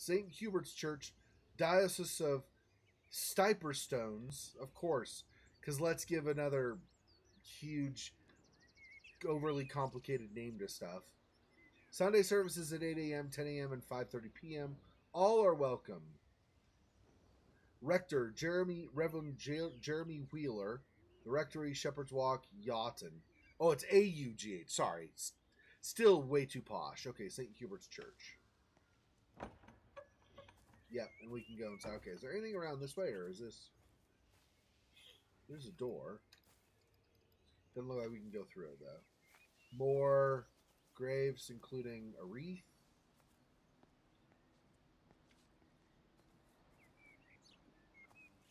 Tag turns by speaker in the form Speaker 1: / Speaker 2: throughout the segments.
Speaker 1: St. Hubert's Church, Diocese of Stiperstones, of course, because let's give another huge, overly complicated name to stuff. Sunday services at 8 a.m., 10 a.m., and 5:30 p.m. All are welcome. Rector Reverend Jeremy Wheeler, the Rectory, Shepherd's Walk, Yachton. Oh, it's AUGH. Sorry, still way too posh. Okay, St. Hubert's Church. Yep, and we can go inside. Okay, is there anything around this way, or is this? There's a door. Doesn't look like we can go through it though. More graves, including a wreath.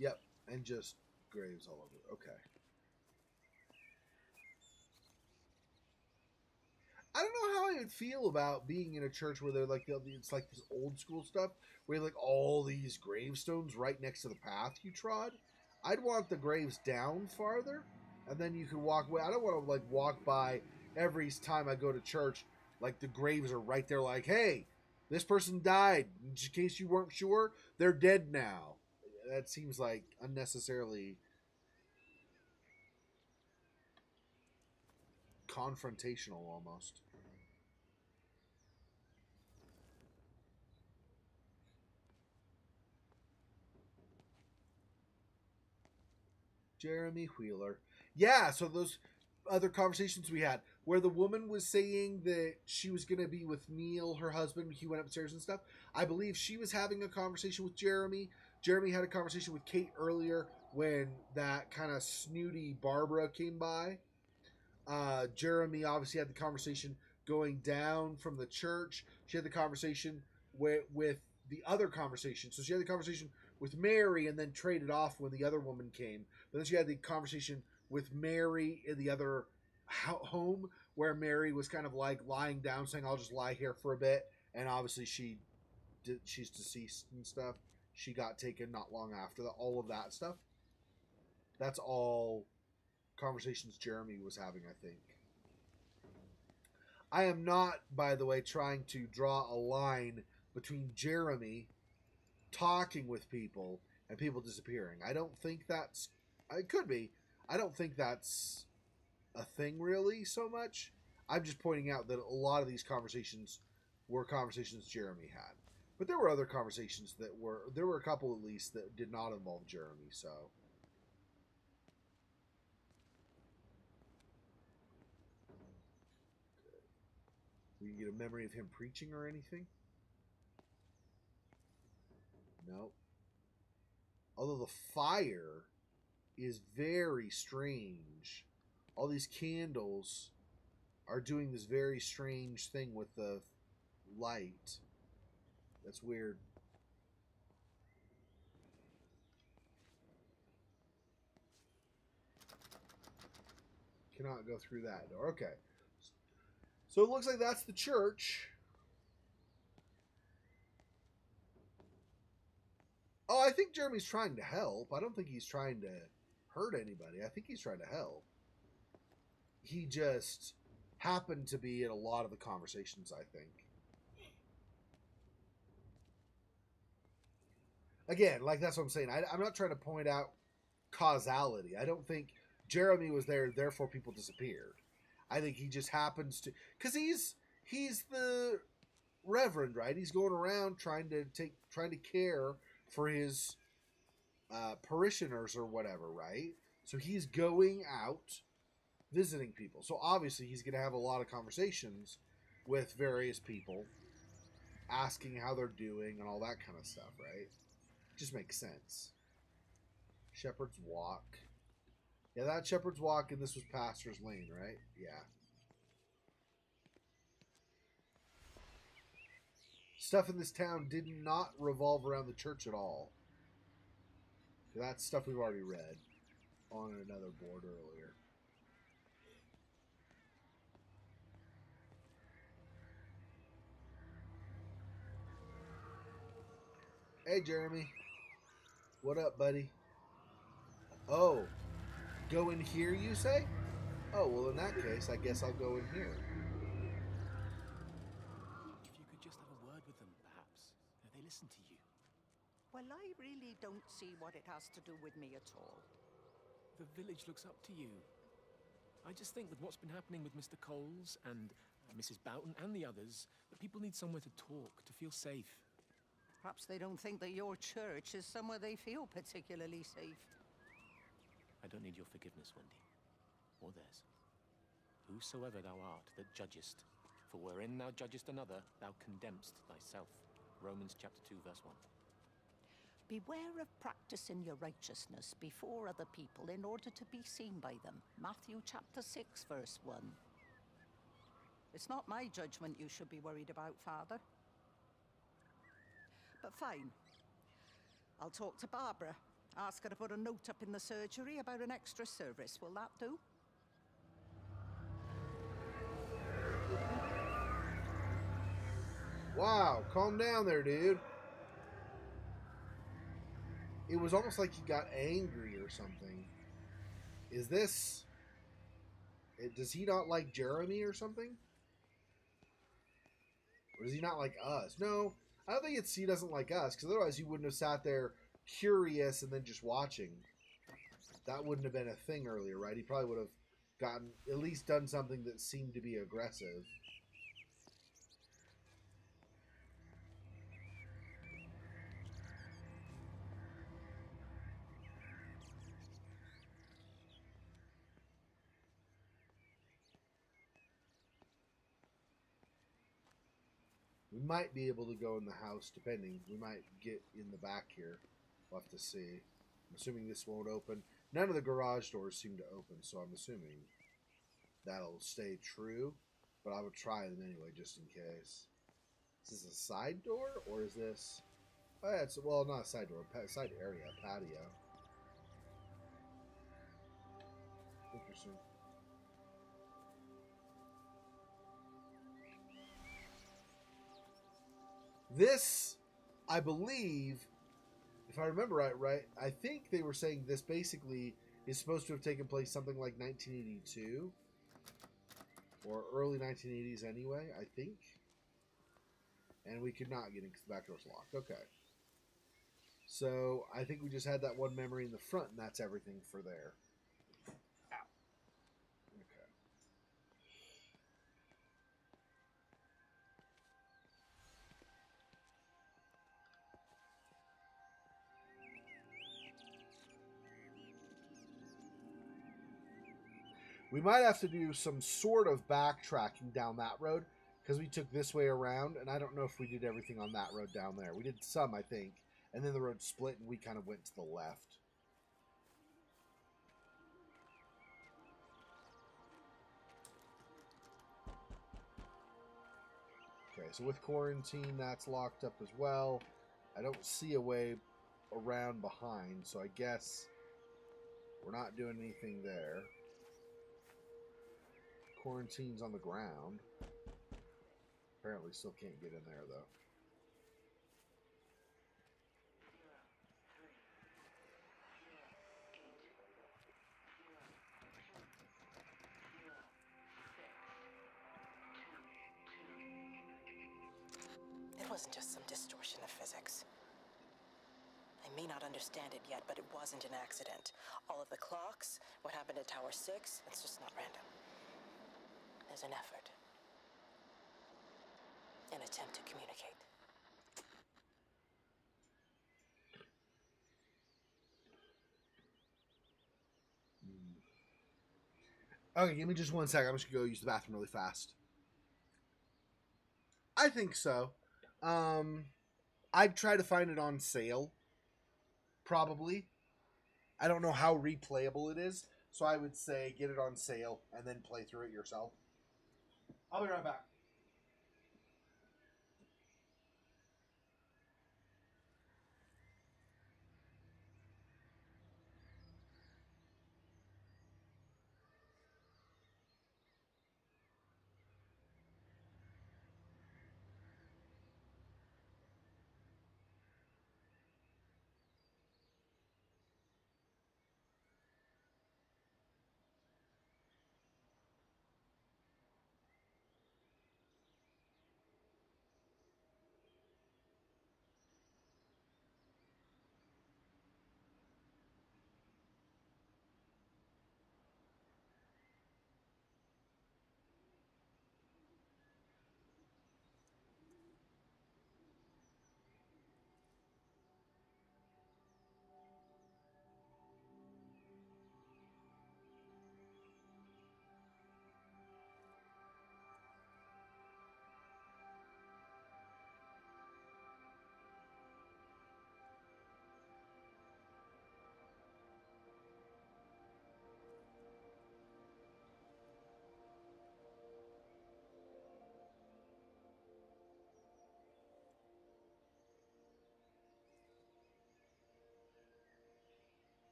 Speaker 1: Yep, and just graves all over. Okay. I don't know how I would feel about being in a church where they're like it's like this old school stuff where like all these gravestones right next to the path you trod. I'd want the graves down farther, and then you can walk away. I don't want to like walk by every time I go to church. Like the graves are right there. Like, hey, this person died. In case you weren't sure, they're dead now. That seems like unnecessarily confrontational almost. Jeremy Wheeler. Yeah, so those other conversations we had where the woman was saying that she was going to be with Neil, her husband. He went upstairs and stuff. I believe she was having a conversation with Jeremy. Jeremy had a conversation with Kate earlier when that kind of snooty Barbara came by. Jeremy obviously had the conversation going down from the church. She had the conversation with the other conversation. So she had the conversation with Mary and then traded off when the other woman came. But then she had the conversation with Mary in the other home where Mary was kind of like lying down saying, I'll just lie here for a bit. And obviously she's deceased and stuff. She got taken not long after that. All of that stuff. That's all conversations Jeremy was having, I think. I am not, by the way, trying to draw a line between Jeremy talking with people and people disappearing. I don't think that's. It could be. I don't think that's a thing really so much. I'm just pointing out that a lot of these conversations were conversations Jeremy had. But there were other conversations that were. There were a couple at least that did not involve Jeremy, so. We can get a memory of him preaching or anything? No. Although the fire is very strange. All these candles are doing this very strange thing with the light. That's weird. Cannot go through that door. Okay. So it looks like that's the church. Oh, I think Jeremy's trying to help. I don't think he's trying to hurt anybody. I think he's trying to help. He just happened to be in a lot of the conversations, I think. Again, like that's what I'm saying. I'm not trying to point out causality. I don't think Jeremy was there, therefore people disappeared. I think he just happens to, because he's the reverend, right? He's going around trying to care for his parishioners or whatever, right? So he's going out visiting people. So obviously he's going to have a lot of conversations with various people, asking how they're doing and all that kind of stuff, right? Just makes sense. Shepherd's Walk. Yeah, that's Shepherd's Walk, and this was Pastor's Lane, right? Yeah. Stuff in this town did not revolve around the church at all. That's stuff we've already read on another board earlier. Hey, Jeremy. What up, buddy? Oh, go in here, you say? Oh, well, in that case, I guess I'll go in here.
Speaker 2: If you could just have a word with them, perhaps. They listen to you.
Speaker 3: Well, I really don't see what it has to do with me at all.
Speaker 2: The village looks up to you. I just think with what's been happening with Mr. Coles and Mrs. Boughton and the others, that people need somewhere to talk, to feel safe.
Speaker 3: Perhaps they don't think that your church is somewhere they feel particularly safe.
Speaker 2: I don't need your forgiveness, Wendy, or theirs. Whosoever thou art that judgest, for wherein thou judgest another, thou condemnest thyself. Romans chapter 2, verse 1.
Speaker 3: Beware of practicing your righteousness before other people in order to be seen by them. Matthew chapter 6, verse 1. It's not my judgment you should be worried about, Father. But fine. I'll talk to Barbara. Ask her to put a note up in the surgery about an extra service. Will that do?
Speaker 1: Wow, calm down there, dude. It was almost like he got angry or something. Is this... Does he not like Jeremy or something? Or does he not like us? No, I don't think he doesn't like us, because otherwise he wouldn't have sat there curious and then just watching. That wouldn't have been a thing earlier, right? He probably would have gotten, at least done something that seemed to be aggressive. We might be able to go in the house, depending. We might get in the back here. We'll have to see. I'm assuming this won't open. None of the garage doors seem to open, so I'm assuming that'll stay true. But I would try them anyway, just in case. Is this a side door, or is this... Oh, yeah, it's, well, not a side door. Side area, patio. Interesting. This, I believe, if I remember right, I think they were saying this basically is supposed to have taken place something like 1982 or early 1980s anyway, I think. And we could not get in because the back door's locked. Okay. So I think we just had that one memory in the front, and that's everything for there. Ow. Okay. We might have to do some sort of backtracking down that road because we took this way around, and I don't know if we did everything on that road down there. We did some, I think, and then the road split, and we kind of went to the left. Okay, so with quarantine, that's locked up as well. I don't see a way around behind, so I guess we're not doing anything there. Quarantine's on the ground. Apparently still can't get in there, though.
Speaker 4: It wasn't just some distortion of physics. I may not understand it yet, but it wasn't an accident. All of the clocks, what happened at Tower 6, it's just not random. There's an effort. An attempt to communicate.
Speaker 1: Okay, give me just 1 second. I'm just going to go use the bathroom really fast. I think so. I'd try to find it on sale. Probably. I don't know how replayable it is, so I would say get it on sale and then play through it yourself. I'll be right back.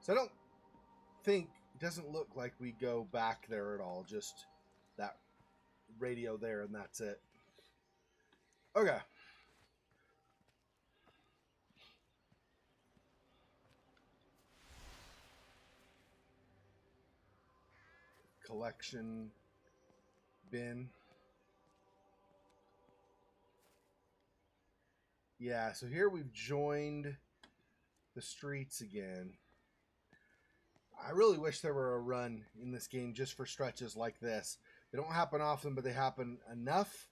Speaker 1: So I don't think, it doesn't look like we go back there at all. Just that radio there and that's it. Okay. Collection bin. Yeah, so here we've joined the streets again. I really wish there were a run in this game just for stretches like this. They don't happen often, but they happen enough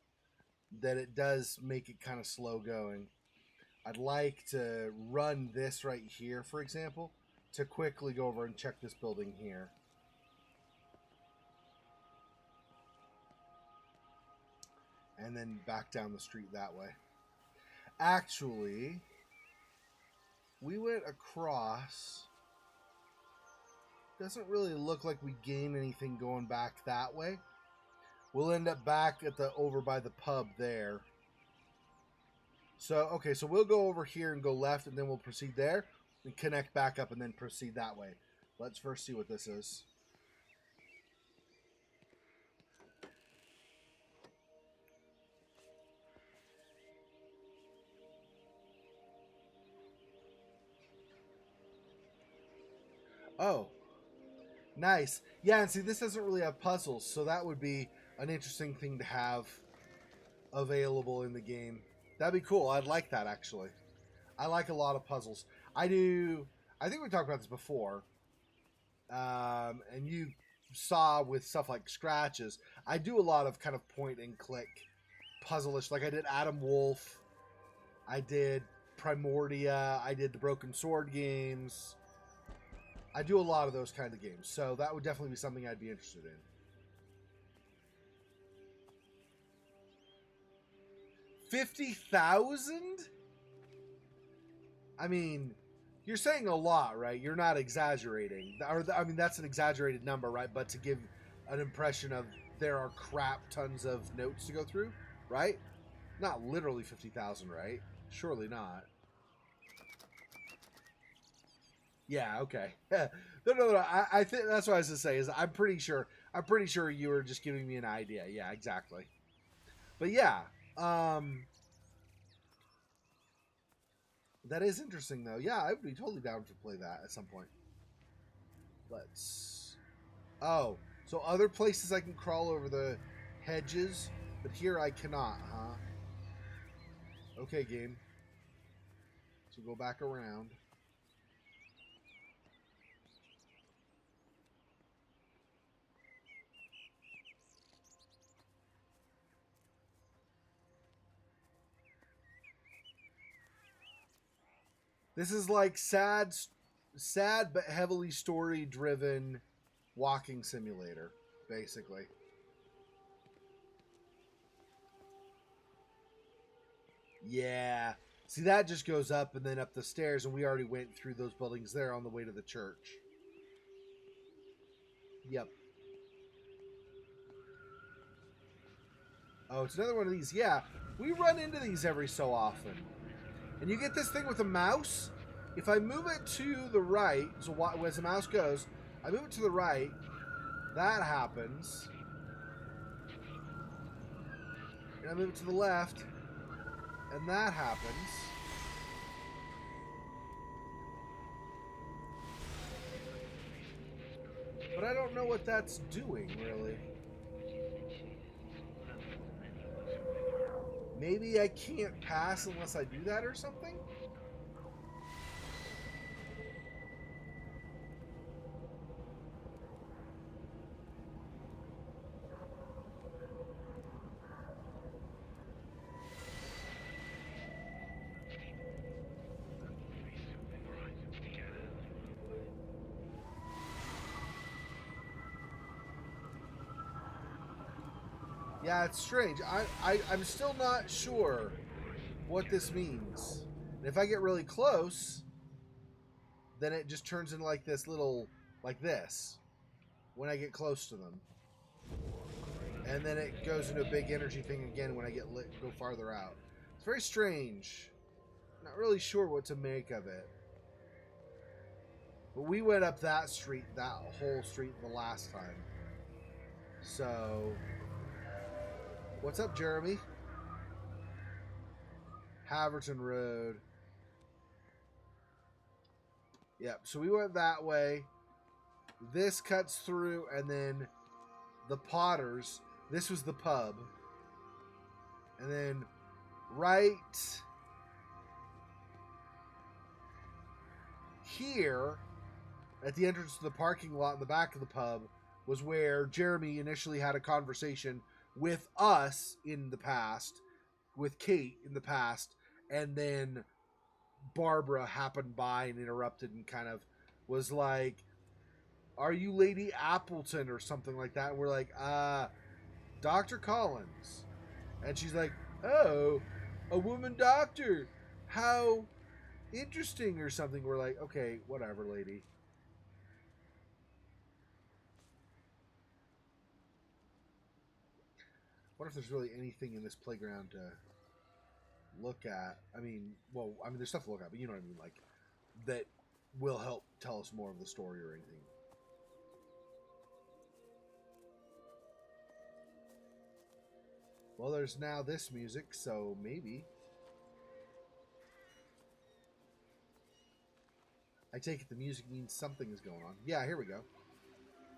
Speaker 1: that it does make it kind of slow going. I'd like to run this right here, for example, to quickly go over and check this building here. And then back down the street that way. Actually, we went across. Doesn't really look like we gain anything going back that way. We'll end up back at the over by the pub there. So, okay, so we'll go over here and go left, and then we'll proceed there and connect back up and then proceed that way. Let's first see what this is. Oh, nice. Yeah, and see, this doesn't really have puzzles, so that would be an interesting thing to have available in the game. That'd be cool. I'd like that, actually. I like a lot of puzzles. I do. I think we talked about this before. And you saw with stuff like scratches. I do a lot of kind of point and click puzzle-ish. Like I did Adam Wolf. I did Primordia. I did the Broken Sword games. I do a lot of those kind of games. So that would definitely be something I'd be interested in. 50,000? I mean, you're saying a lot, right? You're not exaggerating. Or, I mean, that's an exaggerated number, right? But to give an impression of there are crap tons of notes to go through, right? Not literally 50,000, right? Surely not. Yeah, okay. No. I think that's what I was going to say. Is I'm pretty sure you were just giving me an idea. Yeah, exactly. But yeah, that is interesting though. Yeah, I would be totally down to play that at some point. Let's. Oh, so other places I can crawl over the hedges, but here I cannot, huh? Okay, game. So go back around. This is like sad but heavily story-driven walking simulator, basically. Yeah. See, that just goes up and then up the stairs, and we already went through those buildings there on the way to the church. Yep. Oh, it's another one of these. Yeah, we run into these every so often. And you get this thing with a mouse. If I move it to the right, so as the mouse goes, I move it to the right, that happens. And I move it to the left, and that happens. But I don't know what that's doing, really. Maybe I can't pass unless I do that or something? Yeah, it's strange. I'm still not sure what this means. And if I get really close, then it just turns into like this little, like this, when I get close to them. And then it goes into a big energy thing again when I go farther out. It's very strange. Not really sure what to make of it. But we went up that street, that whole street the last time. So, what's up, Jeremy? Haverton Road. Yep, so we went that way. This cuts through, and then the Potters. This was the pub. And then right here, at the entrance to the parking lot in the back of the pub, was where Jeremy initially had a conversation with us in the past, with Kate in the past, and then Barbara happened by and interrupted and kind of was like, "Are you Lady Appleton?" or something like that. And we're like, Dr. Collins. And she's like, "Oh, a woman doctor. How interesting," or something. We're like, "Okay, whatever, lady." What if there's really anything in this playground to look at? I mean, well, I mean, there's stuff to look at, but you know what I mean, like, that will help tell us more of the story or anything. Well, there's now this music, so maybe. I take it the music means something is going on. Yeah, here we go.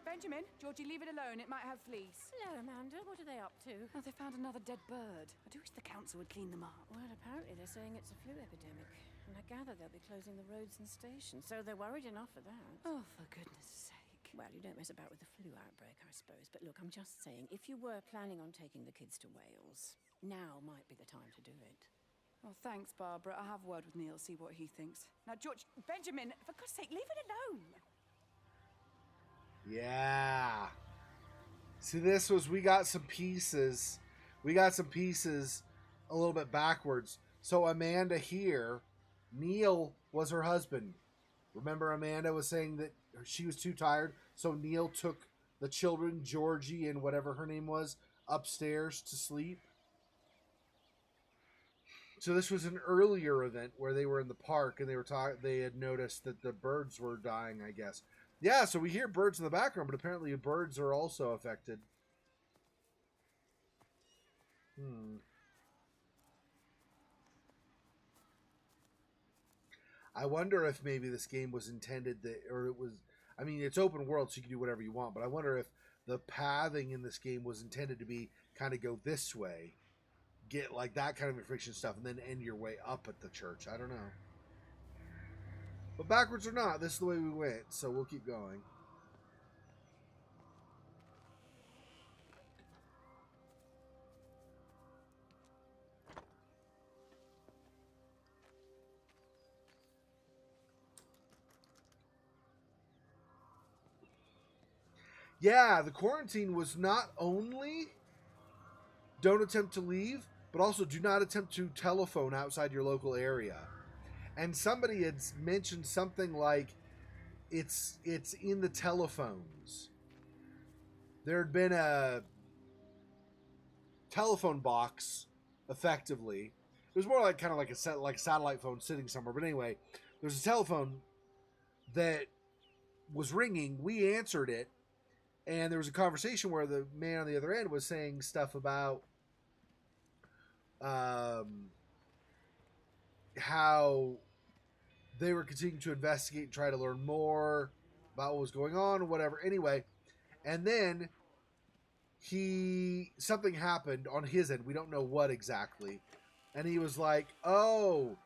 Speaker 5: Benjamin, Georgie, leave it alone. It might have fleas.
Speaker 6: Hello, Amanda. What are they up to?
Speaker 5: Oh, they found another dead bird. I do wish the council would clean them up.
Speaker 6: Well, apparently they're saying it's a flu epidemic. And I gather they'll be closing the roads and stations, so they're worried enough for that.
Speaker 5: Oh, for goodness sake.
Speaker 6: Well, you don't mess about with the flu outbreak, I suppose. But look, I'm just saying, if you were planning on taking the kids to Wales, now might be the time to do it.
Speaker 5: Oh, thanks, Barbara. I'll have a word with Neil, see what he thinks. Now, George, Benjamin, for God's sake, leave it alone.
Speaker 1: Yeah. See, this was, we got some pieces. We got some pieces a little bit backwards. So Amanda here, Neil was her husband. Remember, Amanda was saying that she was too tired, so Neil took the children, Georgie and whatever her name was, upstairs to sleep. So this was an earlier event where they were in the park and they were they had noticed that the birds were dying, I guess. Yeah, so we hear birds in the background, but apparently birds are also affected. I wonder if maybe this game was intended that, or it was, I mean, it's open world, so you can do whatever you want, but I wonder if the pathing in this game was intended to be kind of go this way, get like that kind of information stuff, and then end your way up at the church. I don't know. But backwards or not, this is the way we went, so we'll keep going. Yeah, the quarantine was not only don't attempt to leave, but also do not attempt to telephone outside your local area. And somebody had mentioned something like it's in the telephones. There had been a telephone box, effectively. It was more like kind of like a satellite phone sitting somewhere. But anyway, there's a telephone that was ringing. We answered it. And there was a conversation where the man on the other end was saying stuff about how they were continuing to investigate and try to learn more about what was going on or whatever. Anyway, and then something happened on his end. We don't know what exactly. And he was like, "Oh,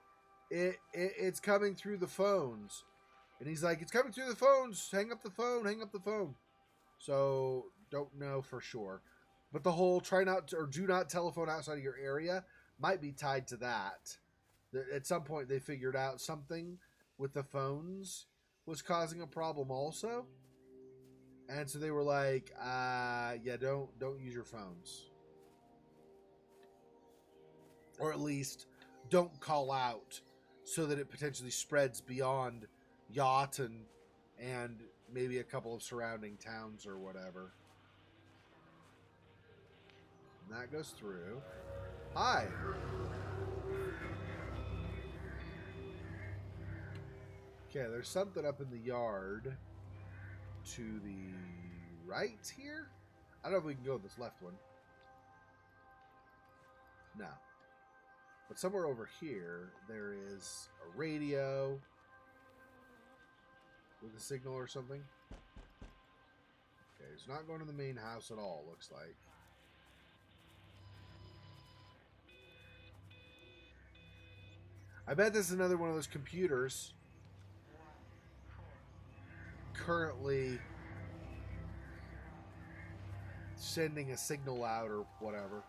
Speaker 1: it's coming through the phones." And he's like, "It's coming through the phones. Hang up the phone. Hang up the phone." So, don't know for sure. But the whole try not to, or do not telephone outside of your area might be tied to that. At some point, they figured out something with the phones was causing a problem also. And so they were like, yeah, don't use your phones. Or at least, don't call out so that it potentially spreads beyond Yacht and maybe a couple of surrounding towns or whatever. And that goes through. Hi. Okay, there's something up in the yard to the right here. I don't know if we can go this left one. No. But somewhere over here, there is a radio with a signal or something. Okay, it's not going to the main house at all, looks like. I bet this is another one of those computers currently sending a signal out or whatever.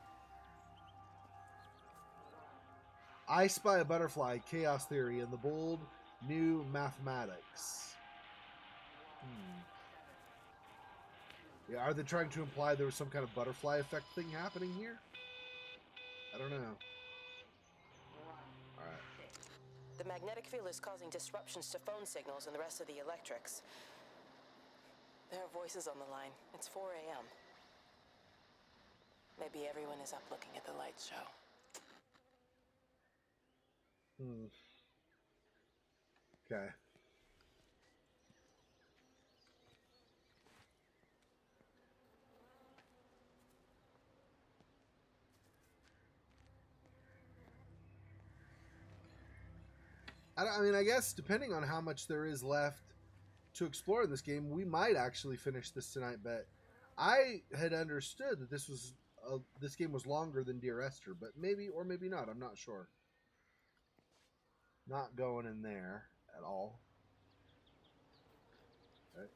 Speaker 1: I spy a butterfly, chaos theory, and the bold new mathematics. Yeah, are they trying to imply there was some kind of butterfly effect thing happening here? I don't know. Alright.
Speaker 4: The magnetic field is causing disruptions to phone signals and the rest of the electrics. There are voices on the line. It's 4 a.m. Maybe everyone is up looking at the light show.
Speaker 1: Okay. I mean, I guess depending on how much there is left to explore in this game, we might actually finish this tonight. But I had understood that this game was longer than Dear Esther, but maybe or maybe not. I'm not sure. Not going in there at all. Okay.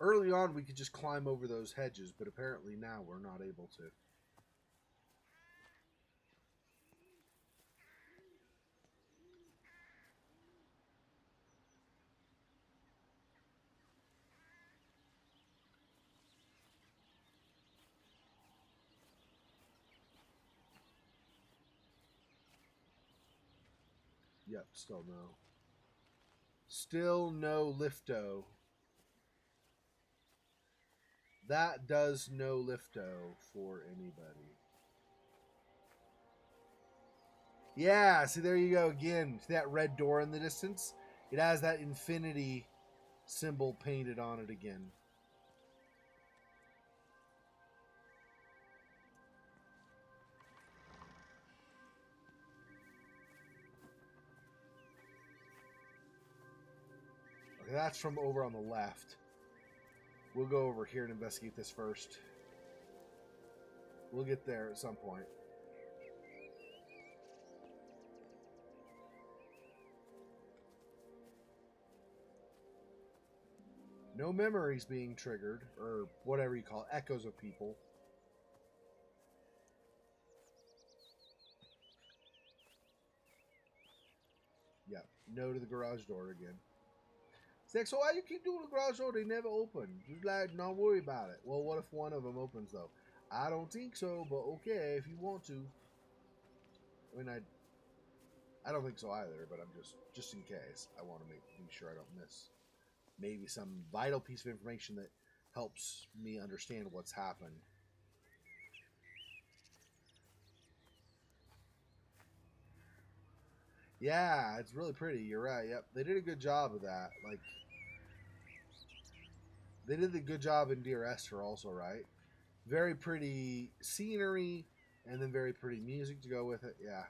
Speaker 1: Early on, we could just climb over those hedges, but apparently now we're not able to. Yep, still no. Still no lifto. That does no lifto for anybody. Yeah, see, there you go again. See that red door in the distance? It has that infinity symbol painted on it again. Okay, that's from over on the left. We'll go over here and investigate this first. We'll get there at some point. No memories being triggered, or whatever you call it, echoes of people. Yep, no to the garage door again. It's like, so why you keep doing the garage door? They never open. Just like, not worry about it. Well, what if one of them opens, though? I don't think so, but okay, if you want to. I mean, I don't think so either, but I'm just in case. I want to be sure I don't miss maybe some vital piece of information that helps me understand what's happened. Yeah, it's really pretty. You're right. Yep, they did a good job of that. Like, they did a good job in Dear Esther also, right? Very pretty scenery, and then very pretty music to go with it. Yeah.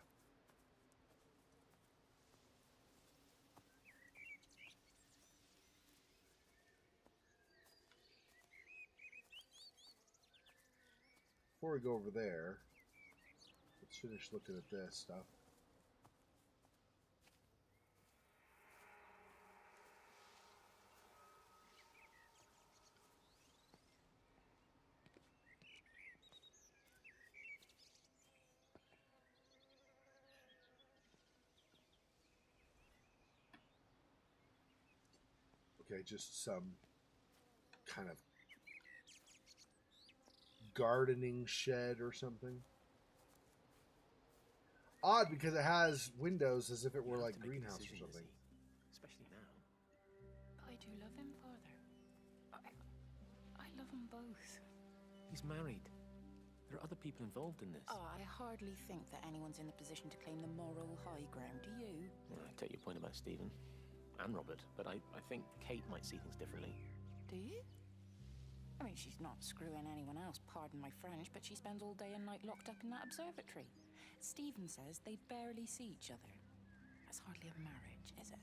Speaker 1: Before we go over there, let's finish looking at this stuff. Okay, just some kind of gardening shed or something. odd because it has windows as if it were
Speaker 2: You have
Speaker 1: like
Speaker 2: to make a
Speaker 1: greenhouse or
Speaker 2: decision,
Speaker 1: something.
Speaker 2: Lizzie, especially now.
Speaker 5: But I do love him, Father. I love them both.
Speaker 2: He's married. There are other people involved in this.
Speaker 3: Oh, I hardly think that anyone's in a position to claim the moral high ground, do you?
Speaker 2: Well, I take your point about Stephen and Robert, but I think Kate might see things differently.
Speaker 3: Do you? I mean, she's not screwing anyone else, pardon my French, but she spends all day and night locked up in that observatory. Stephen says they barely see each other. That's hardly a marriage, is it?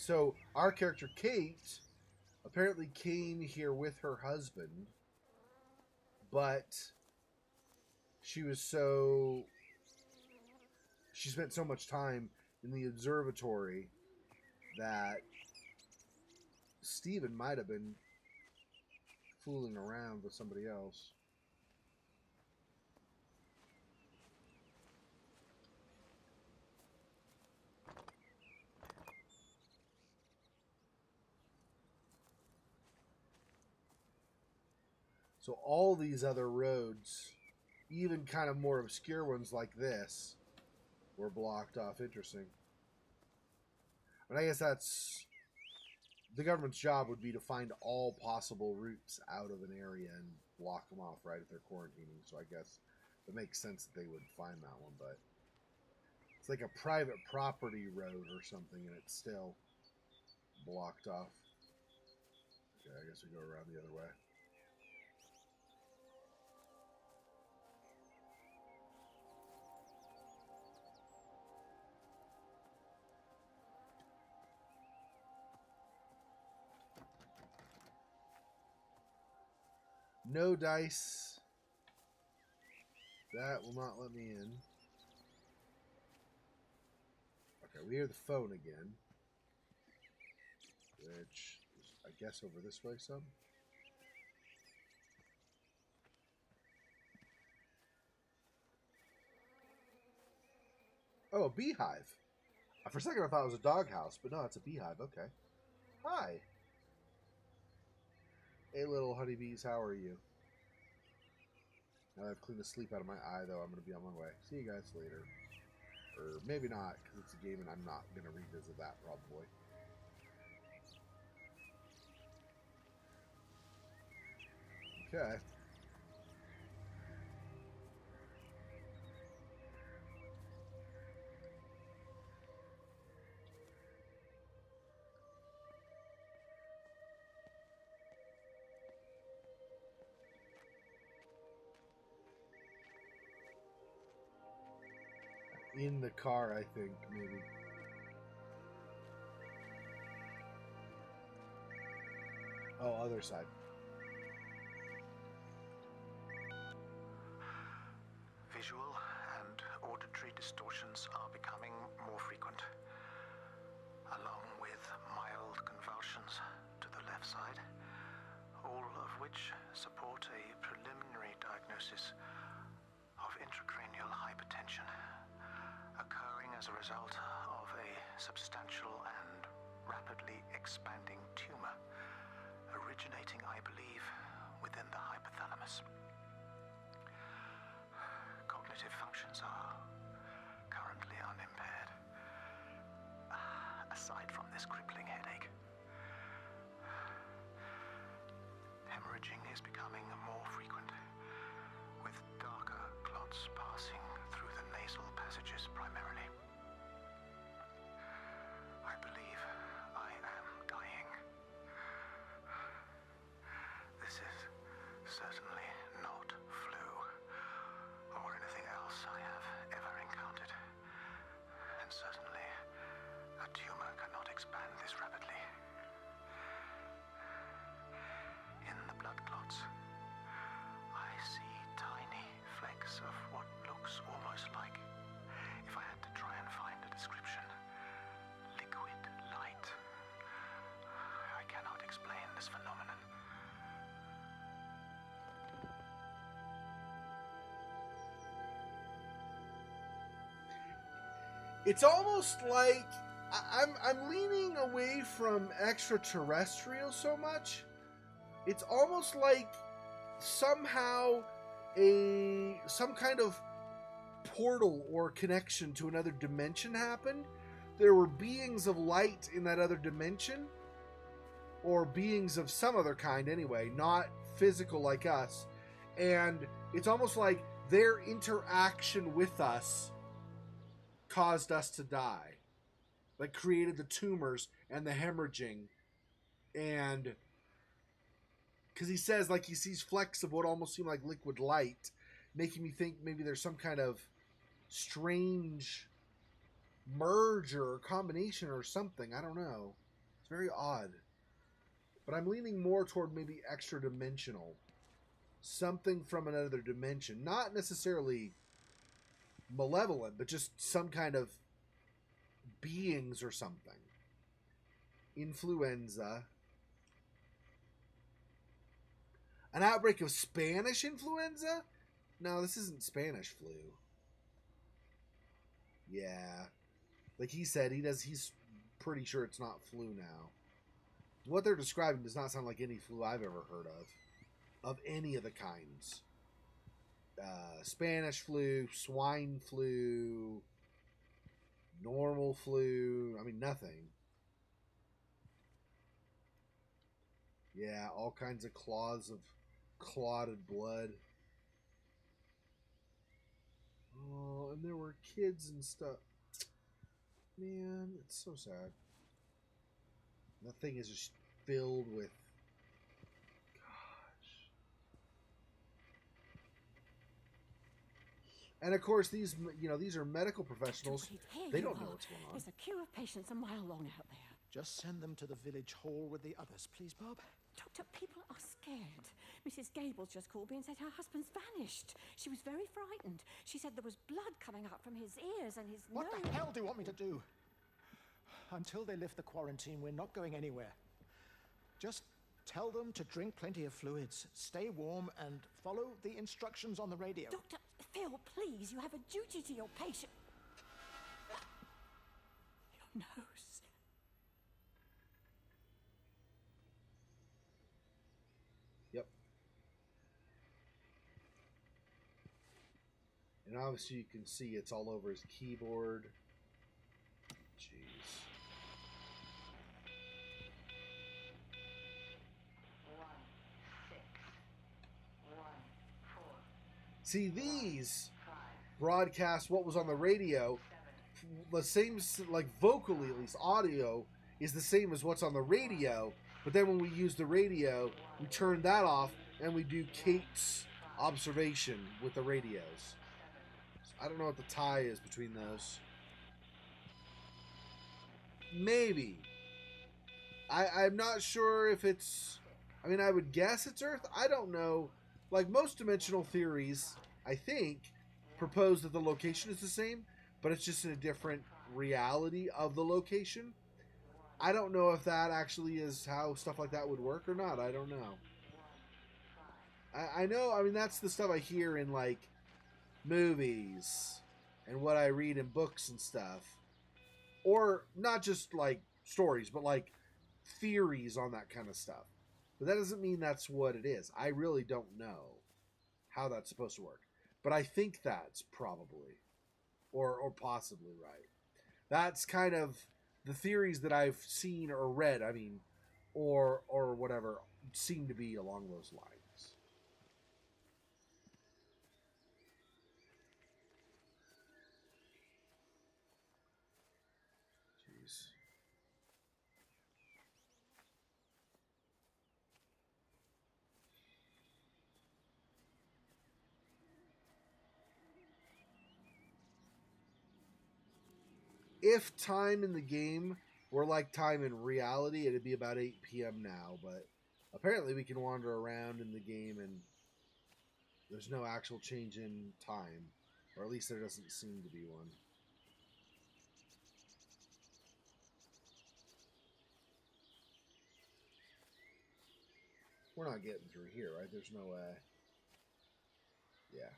Speaker 1: So our character Kate apparently came here with her husband, but she spent so much time in the observatory that Stephen might have been fooling around with somebody else. So all these other roads, even kind of more obscure ones like this, were blocked off. Interesting. And I guess that's the government's job would be to find all possible routes out of an area and block them off right if they're quarantining. So I guess it makes sense that they would find that one, but it's like a private property road or something and it's still blocked off. Okay, I guess we go around the other way. No dice. That will not let me in. Okay, we hear the phone again. Which is, I guess, over this way some. Oh, a beehive. For a second I thought it was a doghouse, but no, it's a beehive. Okay. Hi. Hey, little honeybees, how are you? Now that I've cleaned the sleep out of my eye, though, I'm going to be on my way. See you guys later. Or maybe not, because it's a game and I'm not going to revisit that, probably. Okay. In the car, I think, maybe. Oh, other side.
Speaker 7: Visual and auditory distortions are becoming more frequent, along with mild convulsions to the left side, all of which support a preliminary diagnosis of intracranial hypertension, occurring as a result of a substantial and rapidly expanding tumor, originating, I believe, within the hypothalamus. Cognitive functions are currently unimpaired, aside from this crippling headache. Hemorrhaging is becoming more frequent, with darker clots passing through the nasal passages primarily. I believe I am dying. This is certainly not flu or anything else I have ever encountered, and certainly a tumor cannot expand this rapidly. In the blood clots, I see tiny flecks of what looks almost like, if I had to try and find a description, liquid light. I cannot explain this phenomenon.
Speaker 1: It's almost like I'm leaning away from extraterrestrial so much. It's almost like somehow some kind of portal or connection to another dimension happened. There were beings of light in that other dimension, or beings of some other kind anyway, not physical like us. And it's almost like their interaction with us caused us to die. Like created the tumors and the hemorrhaging. And because he says like he sees flecks of what almost seem like liquid light, making me think maybe there's some kind of strange merger or combination or something. I don't know. It's very odd. But I'm leaning more toward maybe extra dimensional. Something from another dimension. Not necessarily malevolent, but just some kind of beings or something. Influenza. An outbreak of Spanish influenza? No, this isn't Spanish flu. Yeah. Like he said, he's pretty sure it's not flu now. What they're describing does not sound like any flu I've ever heard of any of the kinds. Spanish flu, swine flu, normal flu. I mean, nothing. Yeah, all kinds of claws of clotted blood. Oh, and there were kids and stuff. Man, it's so sad. That thing is just filled with... Gosh. And of course, these are medical professionals. They don't know what's going on.
Speaker 6: There's a queue of patients a mile long out there.
Speaker 7: Just send them to the village hall with the others, please, Bob.
Speaker 6: Doctor, people are scared. Mrs. Gables just called me and said her husband's vanished. She was very frightened. She said there was blood coming up from his ears and his nose.
Speaker 7: What the hell do you want me to do? Until they lift the quarantine, we're not going anywhere. Just tell them to drink plenty of fluids, stay warm, and follow the instructions on the radio.
Speaker 6: Dr. Phil, please, you have a duty to your patient. Your nose.
Speaker 1: Yep. And obviously you can see it's all over his keyboard. Jeez. See, these broadcast what was on the radio. The same, like vocally at least, audio is the same as what's on the radio. But then when we use the radio, we turn that off and we do Kate's observation with the radios. So I don't know what the tie is between those. Maybe. I'm not sure if it's... I mean, I would guess it's Earth. I don't know. Like most dimensional theories, I think, propose that the location is the same, but it's just in a different reality of the location. I don't know if that actually is how stuff like that would work or not. I don't know. I know, I mean, that's the stuff I hear in, like, movies and what I read in books and stuff. Or not just, like, stories, but, like, theories on that kind of stuff. But that doesn't mean that's what it is. I really don't know how that's supposed to work. But I think that's probably or possibly right. That's kind of the theories that I've seen or read, I mean, or whatever, seem to be along those lines. Jeez. If time in the game were like time in reality, it'd be about 8 p.m. now, but apparently we can wander around in the game and there's no actual change in time, or at least there doesn't seem to be one. We're not getting through here, right? There's no way. Yeah.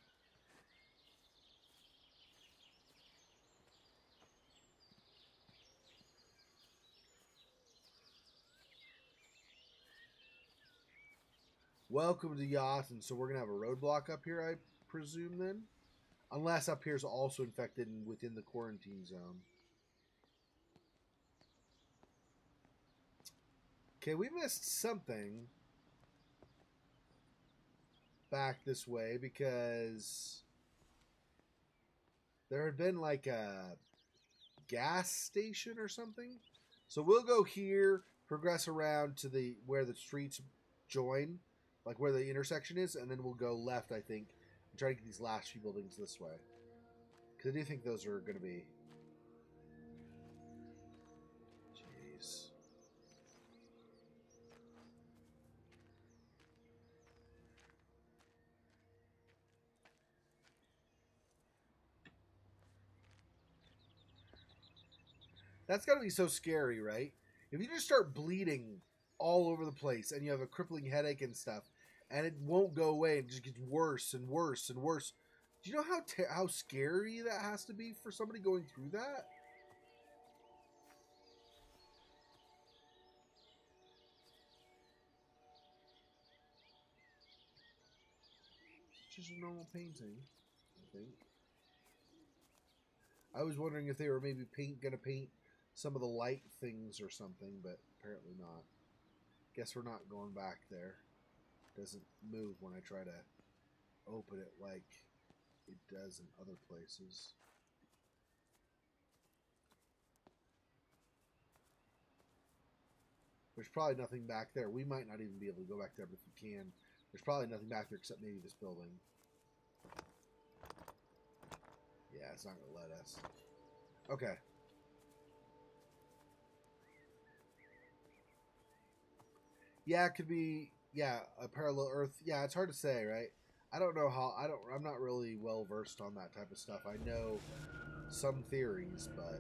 Speaker 1: Welcome to Yacht, so we're gonna have a roadblock up here, I presume then, unless up here is also infected and within the quarantine zone. Okay, we missed something back this way because there had been like a gas station or something. So we'll go here, progress around to the where the streets join, like where the intersection is, and then we'll go left, I think, and try to get these last few buildings this way. Because I do think those are going to be... Jeez. That's got to be so scary, right? If you just start bleeding all over the place and you have a crippling headache and stuff, and it won't go away and just gets worse and worse and worse. Do you know how scary that has to be for somebody going through that? It's just a normal painting, I think. I was wondering if they were maybe gonna paint some of the light things or something, but apparently not. Guess we're not going back there. Doesn't move when I try to open it like it does in other places. There's probably nothing back there. We might not even be able to go back there, but if we can, there's probably nothing back there except maybe this building. Yeah, it's not going to let us. Okay. Yeah, it could be, yeah, a parallel Earth. Yeah, it's hard to say, right? I don't know how, I'm not really well versed on that type of stuff. I know some theories, but...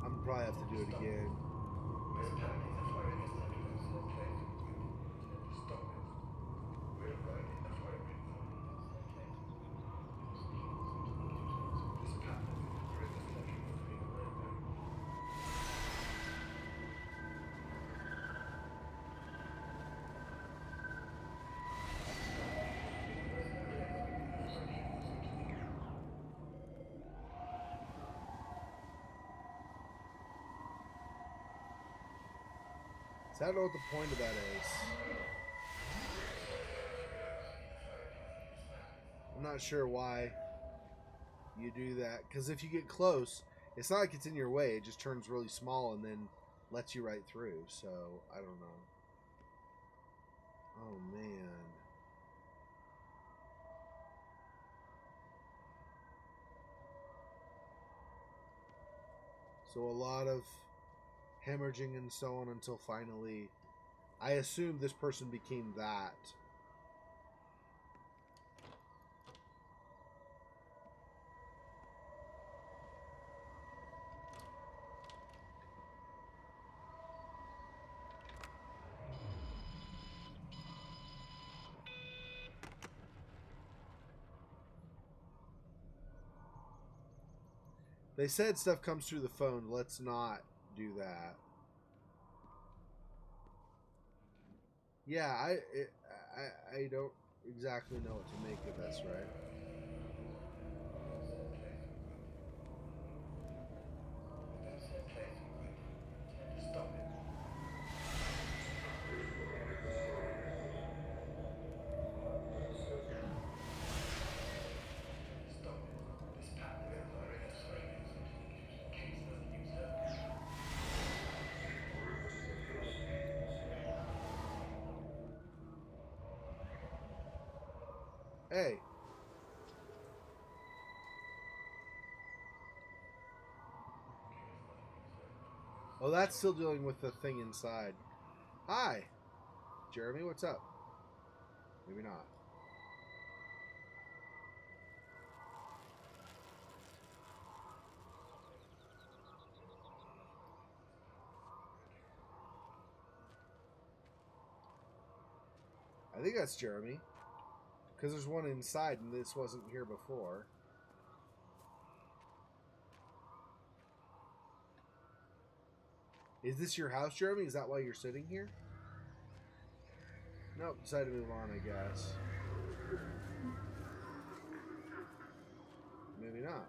Speaker 1: I'm probably have to do it again. So I don't know what the point of that is. I'm not sure why you do that. Because if you get close, it's not like it's in your way. It just turns really small and then lets you right through. So, I don't know. Oh, man. So a lot of hemorrhaging and so on until finally... I assume this person became that. They said stuff comes through the phone. Let's not do that. Yeah, I don't exactly know what to make of this, right? Hey. Oh, that's still dealing with the thing inside. Hi. Jeremy, what's up? Maybe not. I think that's Jeremy. Because there's one inside and this wasn't here before. Is this your house, Jeremy? Is that why you're sitting here? Nope, decided to move on, I guess. Maybe not.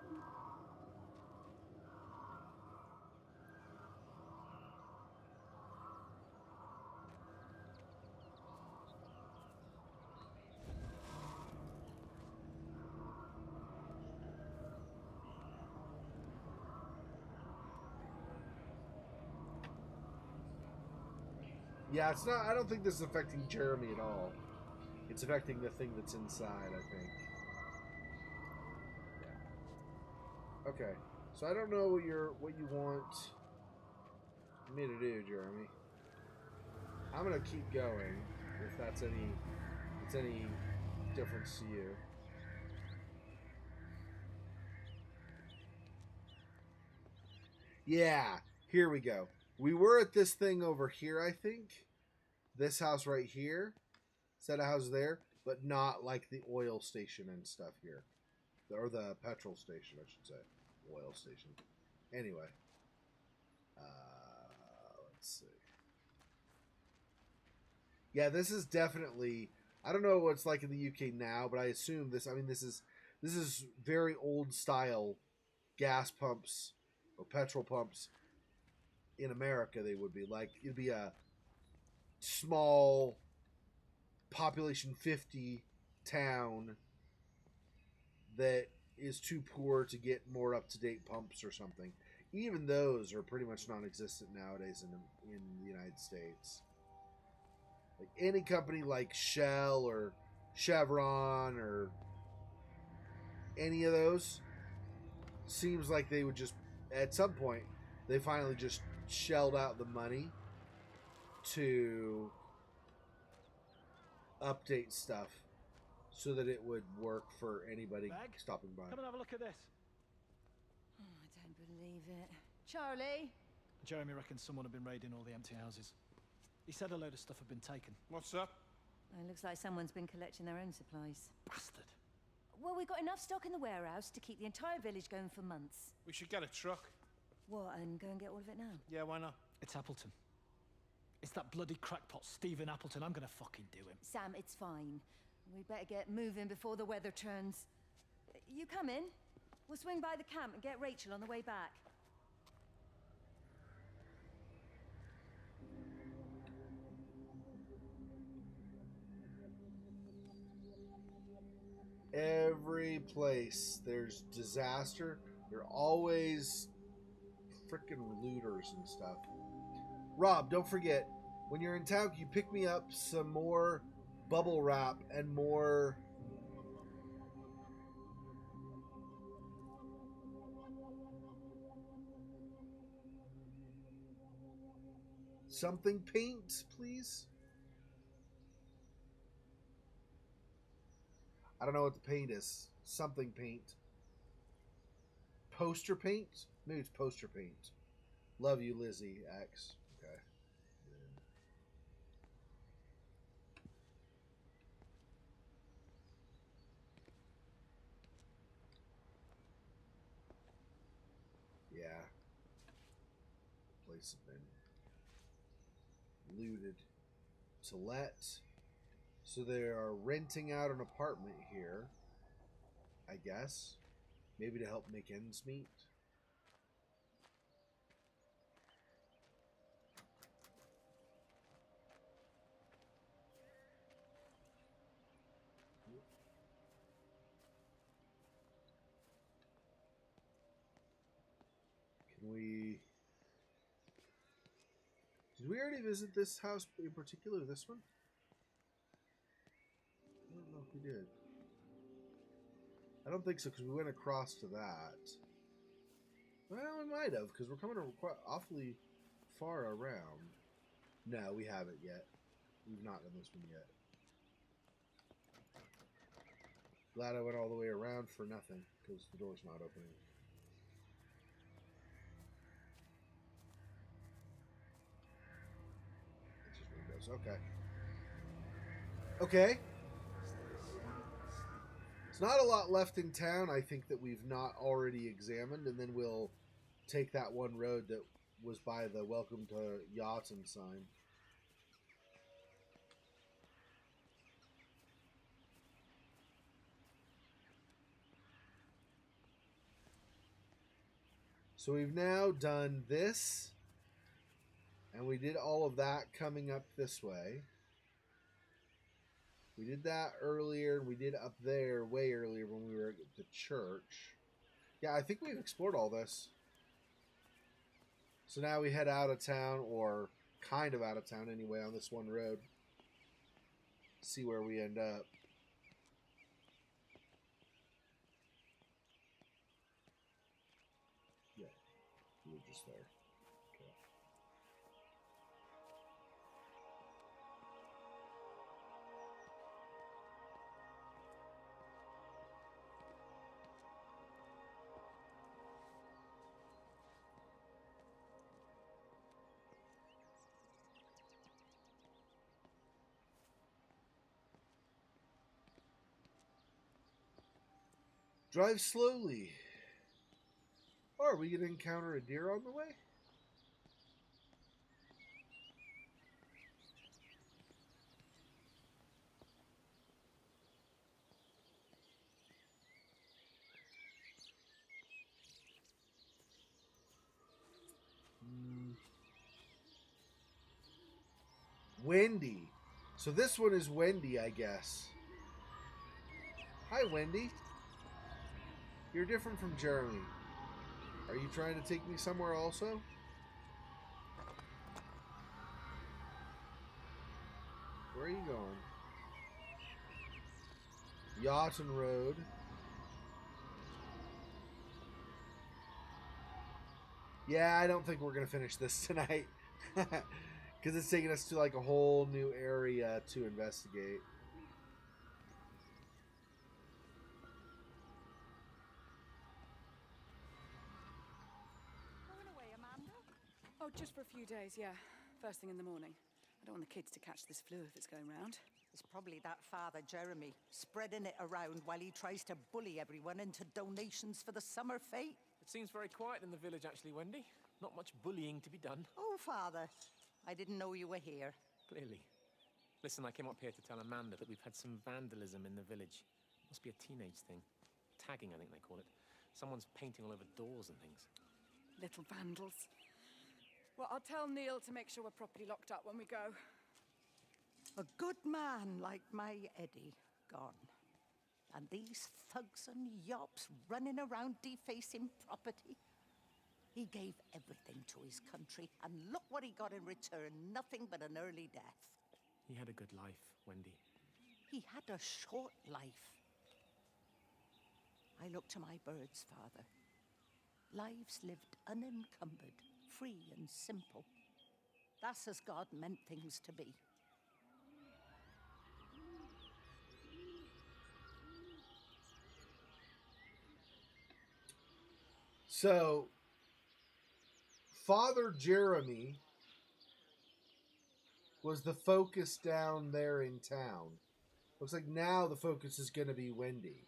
Speaker 1: Yeah, it's not. I don't think this is affecting Jeremy at all. It's affecting the thing that's inside, I think. Yeah. Okay. So I don't know what you want me to do, Jeremy. I'm gonna keep going if that's any difference to you. Yeah, here we go. We were at this thing over here, I think. This house right here. Set of houses there, but not like the oil station and stuff here. Or the petrol station, I should say. Oil station. Anyway. Let's see. Yeah, this is definitely... I don't know what it's like in the UK now, but I assume this... I mean, this is very old style gas pumps or petrol pumps in America. They would be like... It'd be a small population 50 town that is too poor to get more up-to-date pumps or something. Even those are pretty much non-existent nowadays in the United States. Like any company like Shell or Chevron or any of those, seems like they would just, at some point, they finally just shelled out the money to update stuff so that it would work for anybody stopping by.
Speaker 8: Come and have a look at this.
Speaker 6: Oh, I don't believe it. Charlie?
Speaker 8: Jeremy reckons someone had been raiding all the empty houses. He said a load of stuff had been taken.
Speaker 9: What's up?
Speaker 6: It looks like someone's been collecting their own supplies.
Speaker 8: Bastard.
Speaker 6: Well, we've got enough stock in the warehouse to keep the entire village going for months.
Speaker 9: We should get a truck.
Speaker 6: What, and go and get all of it now?
Speaker 9: Yeah, why not?
Speaker 8: It's Appleton. It's that bloody crackpot Stephen Appleton. I'm gonna fucking do him.
Speaker 6: Sam, it's fine. We better get moving before the weather turns. You come in. We'll swing by the camp and get Rachel on the way back.
Speaker 1: Every place there's disaster, there are always freaking looters and stuff. Rob, don't forget, when you're in town, you pick me up some more bubble wrap and more... something paint, please? I don't know what the paint is. Something paint. Poster paint? Maybe it's poster paint. Love you, Lizzie X. Okay. Yeah. The place has been looted. To let. So they are renting out an apartment here, I guess. Maybe to help make ends meet. Can we... Did we already visit this house in particular, this one? I don't know if we did. I don't think so, because we went across to that. Well, we might have, because we're coming quite awfully far around. No, we haven't yet. We've not done this one yet. Glad I went all the way around for nothing, because the door's not opening. It's just windows. Okay. Okay. It's not a lot left in town, I think, that we've not already examined, and then we'll take that one road that was by the Welcome to Yachten sign. So we've now done this, and we did all of that coming up this way. We did that earlier, and we did up there way earlier when we were at the church. Yeah, I think we've explored all this. So now we head out of town, or kind of out of town anyway, on this one road. See where we end up. Yeah, we were just there. Okay. Drive slowly. Or are we going to encounter a deer on the way? Wendy. So this one is Wendy, I guess. Hi, Wendy. You're different from Jeremy. Are you trying to take me somewhere also? Where are you going? Yachten Road. Yeah, I don't think we're going to finish this tonight. Because it's taking us to like a whole new area to investigate.
Speaker 5: Going away, Amanda? Oh, just for a few days, yeah. First thing in the morning. I don't want the kids to catch this flu if it's going round.
Speaker 3: It's probably that father, Jeremy, spreading it around while he tries to bully everyone into donations for the summer fete.
Speaker 2: It seems very quiet in the village, actually, Wendy. Not much bullying to be done.
Speaker 3: Oh, Father, I didn't know you were here.
Speaker 2: Clearly. Listen, I came up here to tell Amanda that we've had some vandalism in the village. Must be a teenage thing. Tagging, I think they call it. Someone's painting all over doors and things.
Speaker 5: Little vandals. Well, I'll tell Neil to make sure we're properly locked up when we go.
Speaker 3: A good man like my Eddie gone. And these thugs and yops running around defacing property. He gave everything to his country, and look what he got in return. Nothing but an early death.
Speaker 2: He had a good life, Wendy.
Speaker 3: He had a short life. I look to my birds, Father. Lives lived unencumbered, free and simple. That's as God meant things to be.
Speaker 1: So, Father Jeremy was the focus down there in town. Looks like now the focus is going to be Wendy.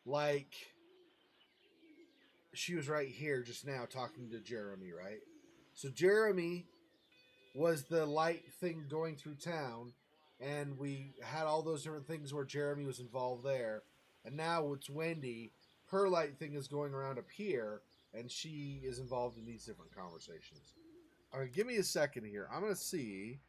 Speaker 1: Like, she was right here just now talking to Jeremy, right? So Jeremy was the light thing going through town, and we had all those different things where Jeremy was involved there. And now it's Wendy. Her light thing is going around up here, and she is involved in these different conversations. All right, give me a second here. I'm going to see.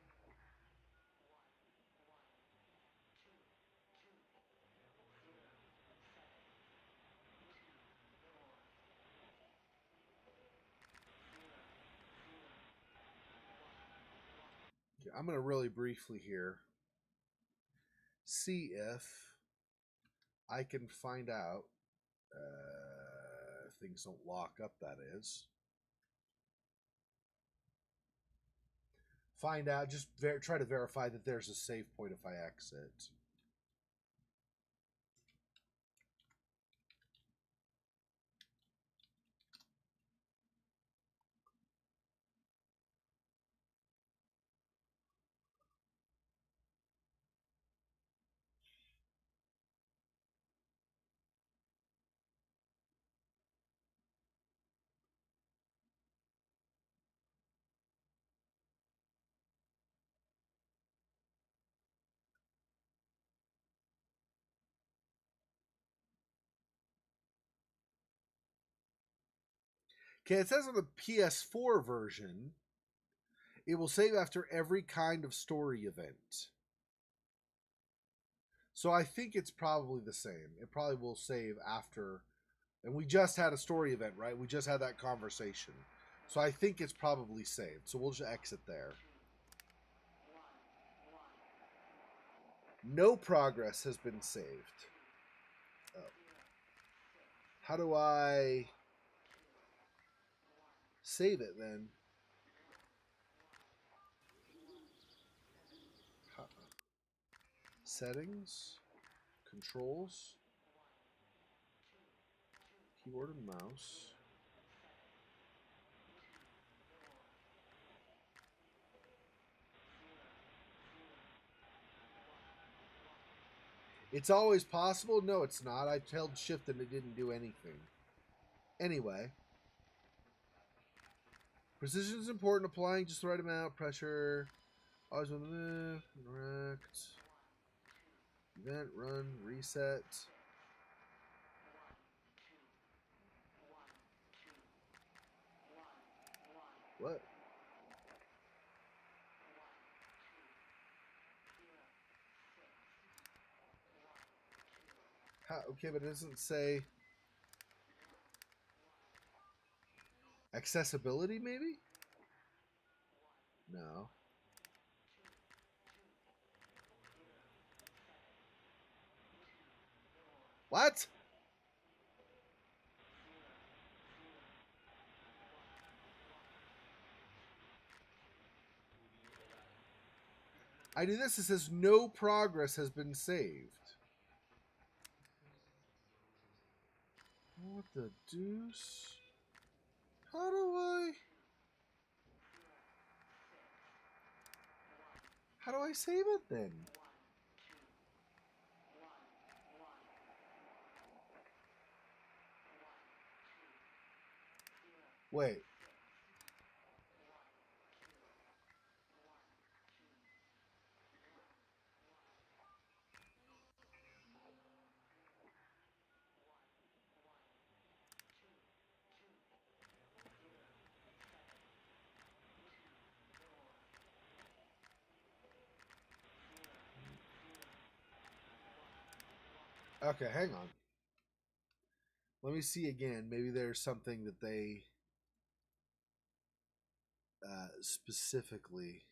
Speaker 1: I'm going to really briefly here see if I can find out if things don't lock up, that is. find out, just try to verify that there's a save point if I exit. Okay, it says on the PS4 version, it will save after every kind of story event. So I think it's probably the same. It probably will save after. And we just had a story event, right? We just had that conversation. So I think it's probably saved. So we'll just exit there. No progress has been saved. Oh. How do I save it then? Settings, controls, keyboard and mouse. It's always possible? No, it's not. I held shift and it didn't do anything. Anyway. Precision is important. Applying just the right amount. Pressure. Always want to move. Direct. Event, run, reset. What? How? Okay, but it doesn't say accessibility, maybe? No. What? I do this. It says no progress has been saved. What the deuce? How do I... How do I save it then? Wait. Okay, hang on. Let me see again. Maybe there's something that they specifically...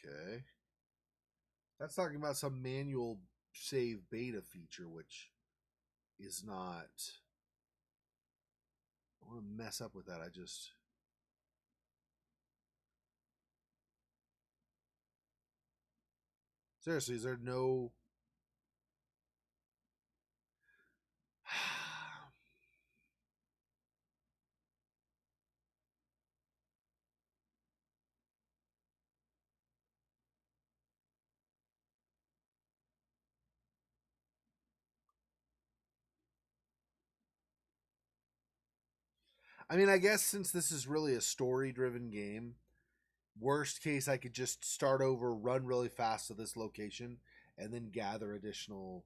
Speaker 1: Okay. That's talking about some manual save beta feature, which is not... I want to mess up with that. I just... Seriously, is there no... I mean, I guess since this is really a story-driven game, worst case, I could just start over, run really fast to this location, and then gather additional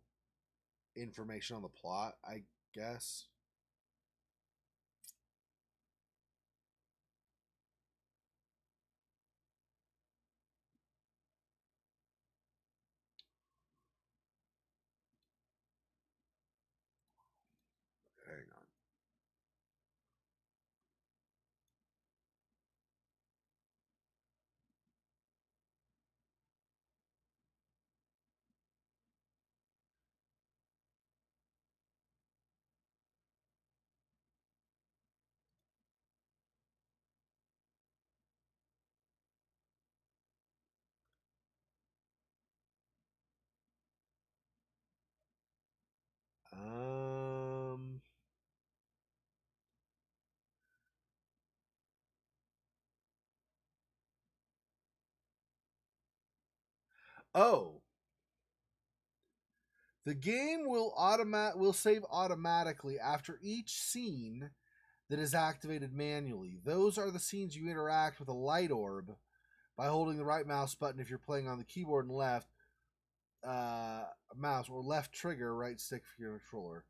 Speaker 1: information on the plot, I guess. Hang on. Oh, the game will save automatically after each scene that is activated manually. Those are the scenes you interact with a light orb by holding the right mouse button if you're playing on the keyboard and left mouse, or left trigger right stick for your controller.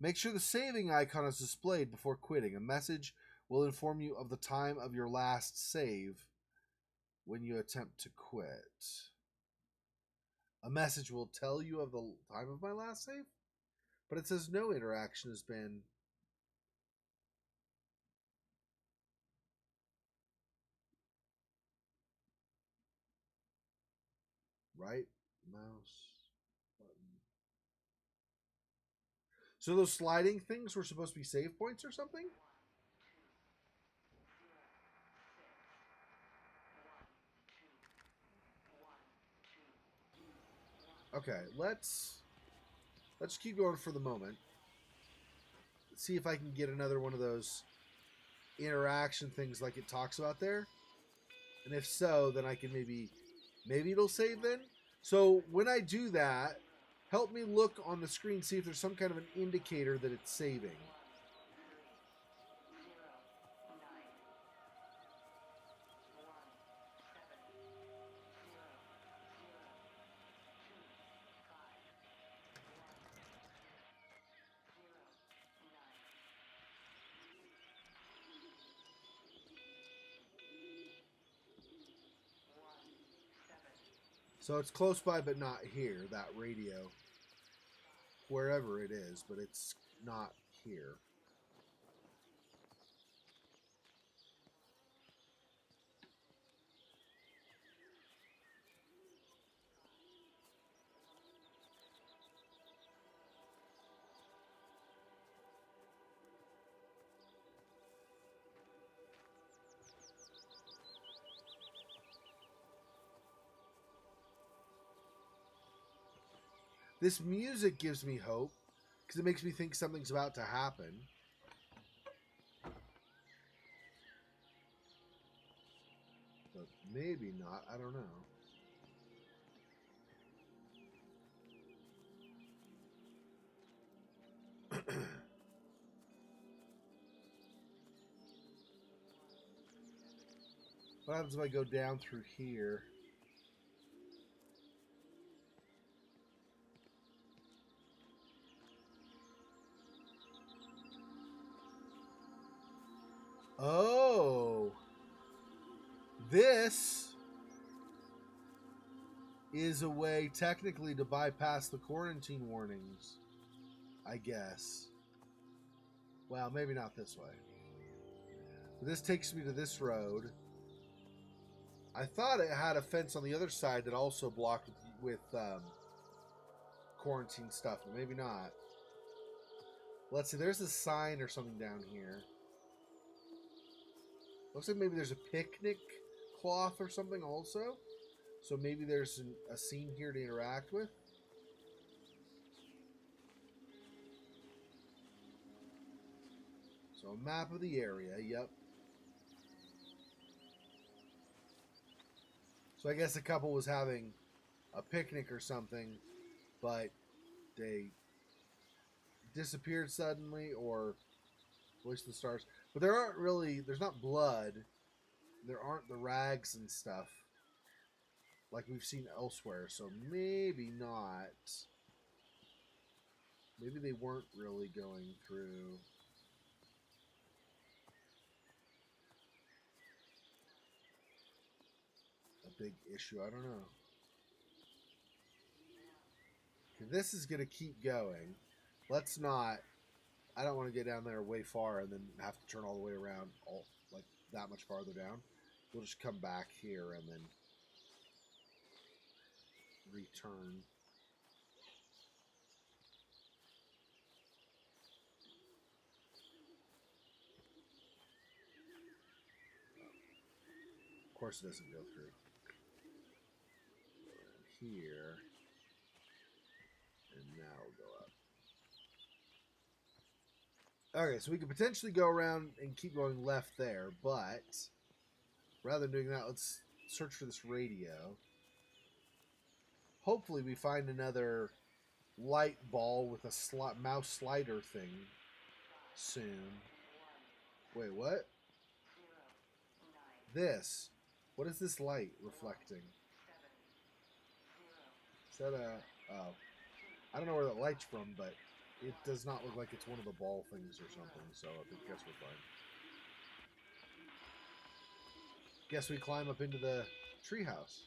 Speaker 1: Make sure the saving icon is displayed before quitting. A message will inform you of the time of your last save when you attempt to quit. A message will tell you of the time of my last save, but it says no interaction has been. Right mouse button. So those sliding things were supposed to be save points or something? Okay, let's keep going for the moment. Let's see if I can get another one of those interaction things like it talks about there. And if so, then I can maybe it'll save then. So when I do that, help me look on the screen, see if there's some kind of an indicator that it's saving. So it's close by, but not here, that radio. Wherever it is, but it's not here. This music gives me hope because it makes me think something's about to happen. But maybe not. I don't know. What happens if I go down through here? Oh, this is a way technically to bypass the quarantine warnings, I guess. Well, maybe not this way. But this takes me to this road. I thought it had a fence on the other side that also blocked with quarantine stuff, but maybe not. Let's see, there's a sign or something down here. Looks like maybe there's a picnic cloth or something also. So maybe there's a scene here to interact with. So a map of the area, yep. So I guess a couple was having a picnic or something, but they disappeared suddenly, or Voice of the Stars. But there aren't really, there's not blood. There aren't the rags and stuff like we've seen elsewhere, so maybe not. Maybe they weren't really going through. A big issue. I don't know. This is going to keep going. Let's not. I don't want to get down there way far and then have to turn all the way around, all like that much farther down. We'll just come back here and then return. Of course, it doesn't go through. Go in here, and now we'll go up. Okay, so we could potentially go around and keep going left there, but rather than doing that, let's search for this radio. Hopefully we find another light ball with a mouse slider thing soon. Wait, what? This. What is this light reflecting? Is that a... Oh. I don't know where that light's from, but it does not look like it's one of the ball things or something, so I guess we're fine. Guess we climb up into the treehouse.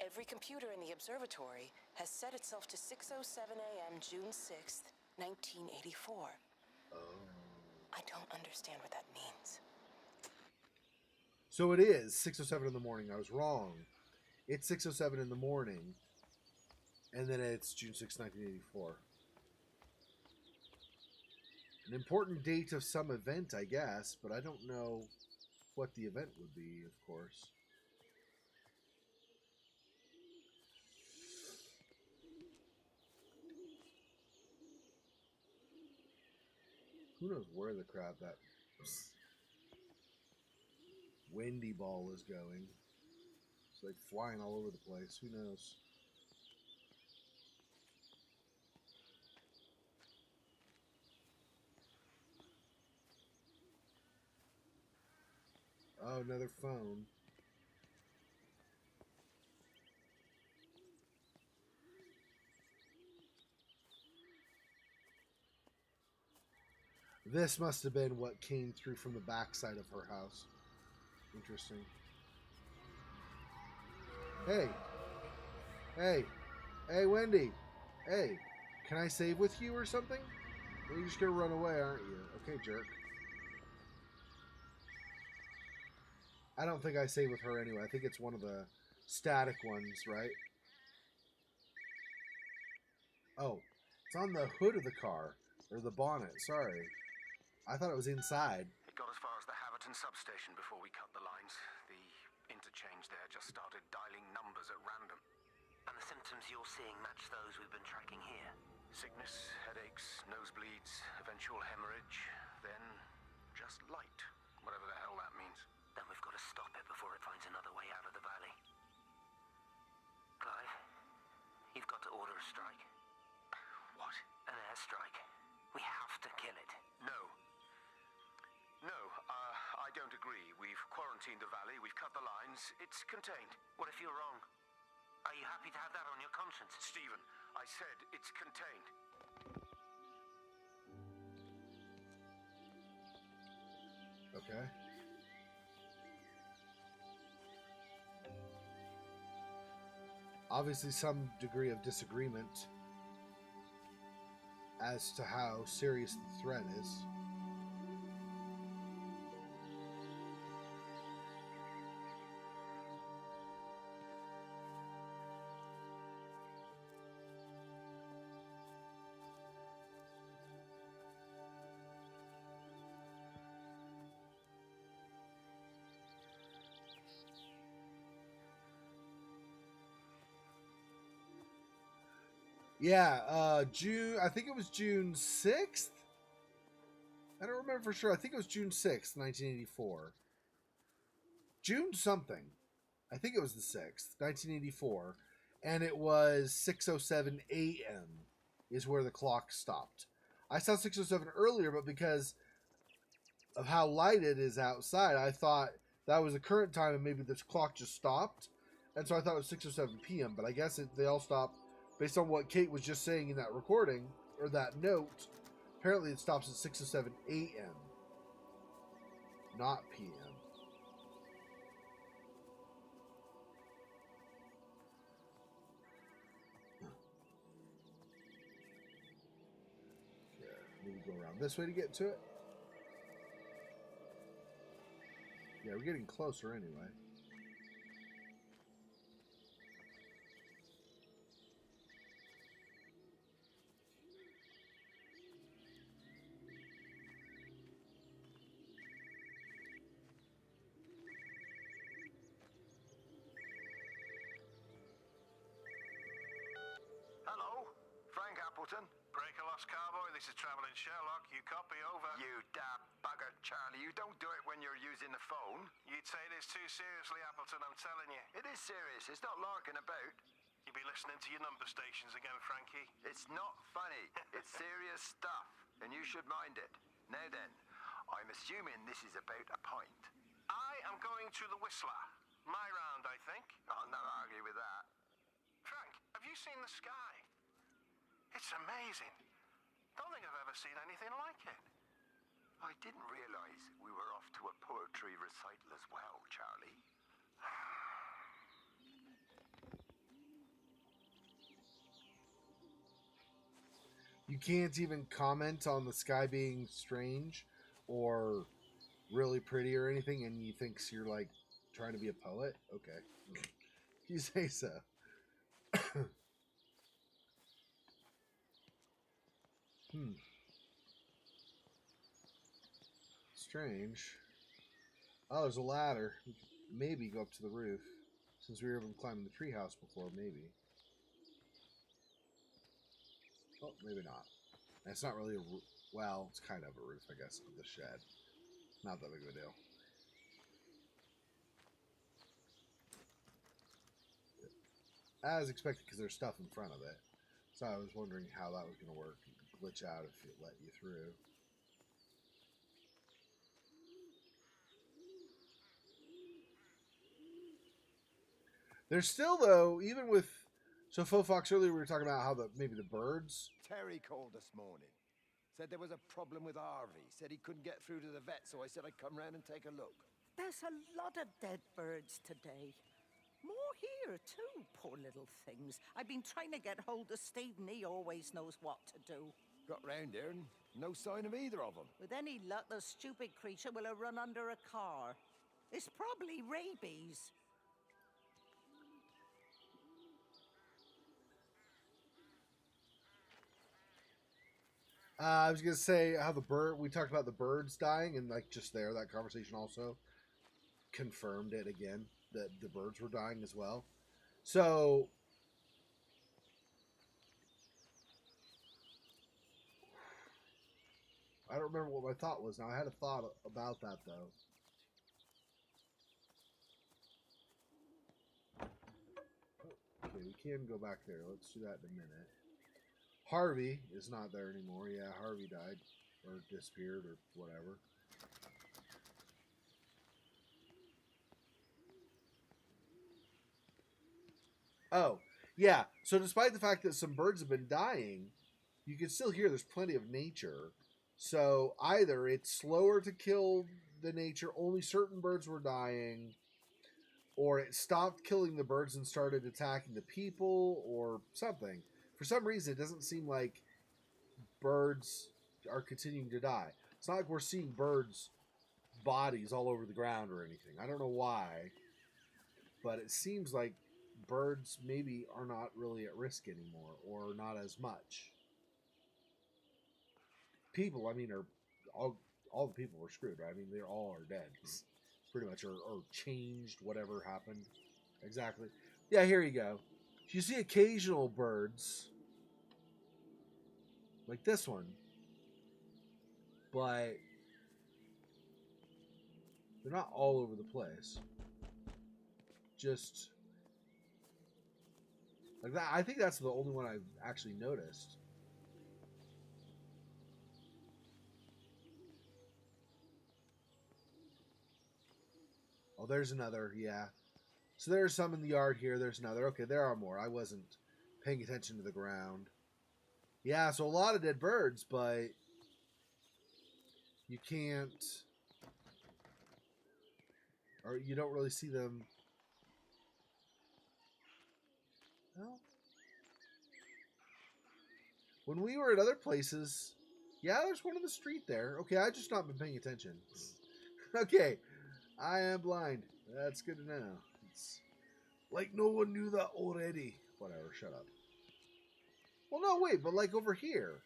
Speaker 4: Every computer in the observatory has set itself to 6:07 a.m. June 6th, 1984.
Speaker 1: Oh.
Speaker 4: I don't understand what that means.
Speaker 1: So it is 6:07 in the morning. I was wrong. It's 6:07 in the morning, and then it's June 6, 1984. An important date of some event, I guess, but I don't know what the event would be, of course. Who knows where the crap that windy ball is going. It's like flying all over the place. Who knows? Oh, another phone. This must have been what came through from the backside of her house. Interesting. Hey. Hey. Hey, Wendy. Hey. Can I save with you or something? Or you're just gonna run away, aren't you? Okay, jerk. I don't think I save with her anyway. I think it's one of the static ones, right? Oh. It's on the hood of the car. Or the bonnet, sorry. I thought it was inside.
Speaker 7: It got as far as the Haverton substation before we cut the lines. The interchange there just started dialing numbers at random.
Speaker 9: And the symptoms you're seeing match those we've been tracking here?
Speaker 7: Sickness, headaches, nosebleeds, eventual hemorrhage, then just light, whatever the hell that means.
Speaker 9: Then we've got to stop it before it finds another way out of the valley. Clive, you've got to order a strike.
Speaker 7: What?
Speaker 9: An airstrike. We have to kill it.
Speaker 7: No. No, I don't agree. We've quarantined the valley, we've cut the lines, it's contained.
Speaker 9: What if you're wrong? Are you happy to have that on your conscience?
Speaker 7: Stephen, I said it's contained.
Speaker 1: Okay. Obviously some degree of disagreement as to how serious the threat is. Yeah, June, I think it was June 6th? I don't remember for sure. I think it was June 6th, 1984. June something. I think it was the 6th, 1984. And it was 6:07 a.m. is where the clock stopped. I saw 6:07 earlier, but because of how light it is outside, I thought that was the current time and maybe this clock just stopped. And so I thought it was 6:07 p.m., but I guess they all stopped based on what Kate was just saying in that recording, or that note. Apparently it stops at 6:07 a.m., not p.m. Maybe go around this way to get to it. Yeah, we're getting closer anyway.
Speaker 7: Hello, Frank Appleton.
Speaker 10: Breaker lost cowboy, this is Traveling Sherlock. You copy, over.
Speaker 7: You damn bugger, Charlie. You don't do it when you're using the phone.
Speaker 10: You'd say this too seriously, Appleton, I'm telling you.
Speaker 7: It is serious. It's not larking about.
Speaker 10: You be listening to your number stations again, Frankie.
Speaker 7: It's not funny. It's serious stuff, and you should mind it. Now then, I'm assuming this is about a pint.
Speaker 10: I am going to the Whistler. My round, I think.
Speaker 7: I'll not argue with that.
Speaker 10: Frank, have you seen the sky? It's amazing. Don't think I've ever seen anything like it.
Speaker 7: I didn't realize we were off to a poetry recital as well, Charlie.
Speaker 1: You can't even comment on the sky being strange or really pretty or anything, and you think you're like trying to be a poet? Okay. You say so. Strange. Oh, there's a ladder. We could maybe go up to the roof. Since we were able to climb in the treehouse before, maybe. Oh, maybe not. It's not really a roof. Well, it's kind of a roof, I guess, of the shed. Not that big of a deal. As expected, because there's stuff in front of it. So I was wondering how that was going to work. You could glitch out if it let you through. There's still, though, even with... So, Faux Fox, earlier we were talking about how maybe the birds...
Speaker 11: Terry called this morning. Said there was a problem with Harvey. Said he couldn't get through to the vet, so I said I'd come round and take a look.
Speaker 3: There's a lot of dead birds today. More here, too, poor little things. I've been trying to get hold of Steve, and he always knows what to do.
Speaker 11: Got round here and no sign of either of them.
Speaker 3: With any luck, the stupid creature will have run under a car. It's probably rabies.
Speaker 1: I was going to say how we talked about the birds dying, and like just there, that conversation also confirmed it again, that the birds were dying as well. So, I don't remember what my thought was now. I had a thought about that, though. Okay, we can go back there. Let's do that in a minute. Harvey is not there anymore. Yeah, Harvey died or disappeared or whatever. Oh, yeah. So despite the fact that some birds have been dying, you can still hear there's plenty of nature. So either it's slower to kill the nature, only certain birds were dying, or it stopped killing the birds and started attacking the people, or something. For some reason, it doesn't seem like birds are continuing to die. It's not like we're seeing birds' bodies all over the ground or anything. I don't know why, but it seems like birds maybe are not really at risk anymore, or not as much. People, I mean, are all the people were screwed, right? I mean, they all are dead, pretty much, or changed, whatever happened. Exactly. Yeah, here you go. You see occasional birds, like this one, but they're not all over the place. Just like that. I think that's the only one I've actually noticed. there's another. Yeah. So there's some in the yard here. There's another. Okay, there are more. I wasn't paying attention to the ground. Yeah, so a lot of dead birds, but you can't, or you don't really see them. Well, when we were at other places, yeah, there's one on the street there. Okay, I just not been paying attention. Okay, I am blind. That's good to know. It's like no one knew that already. Whatever, shut up. Well, no, wait, but like over here.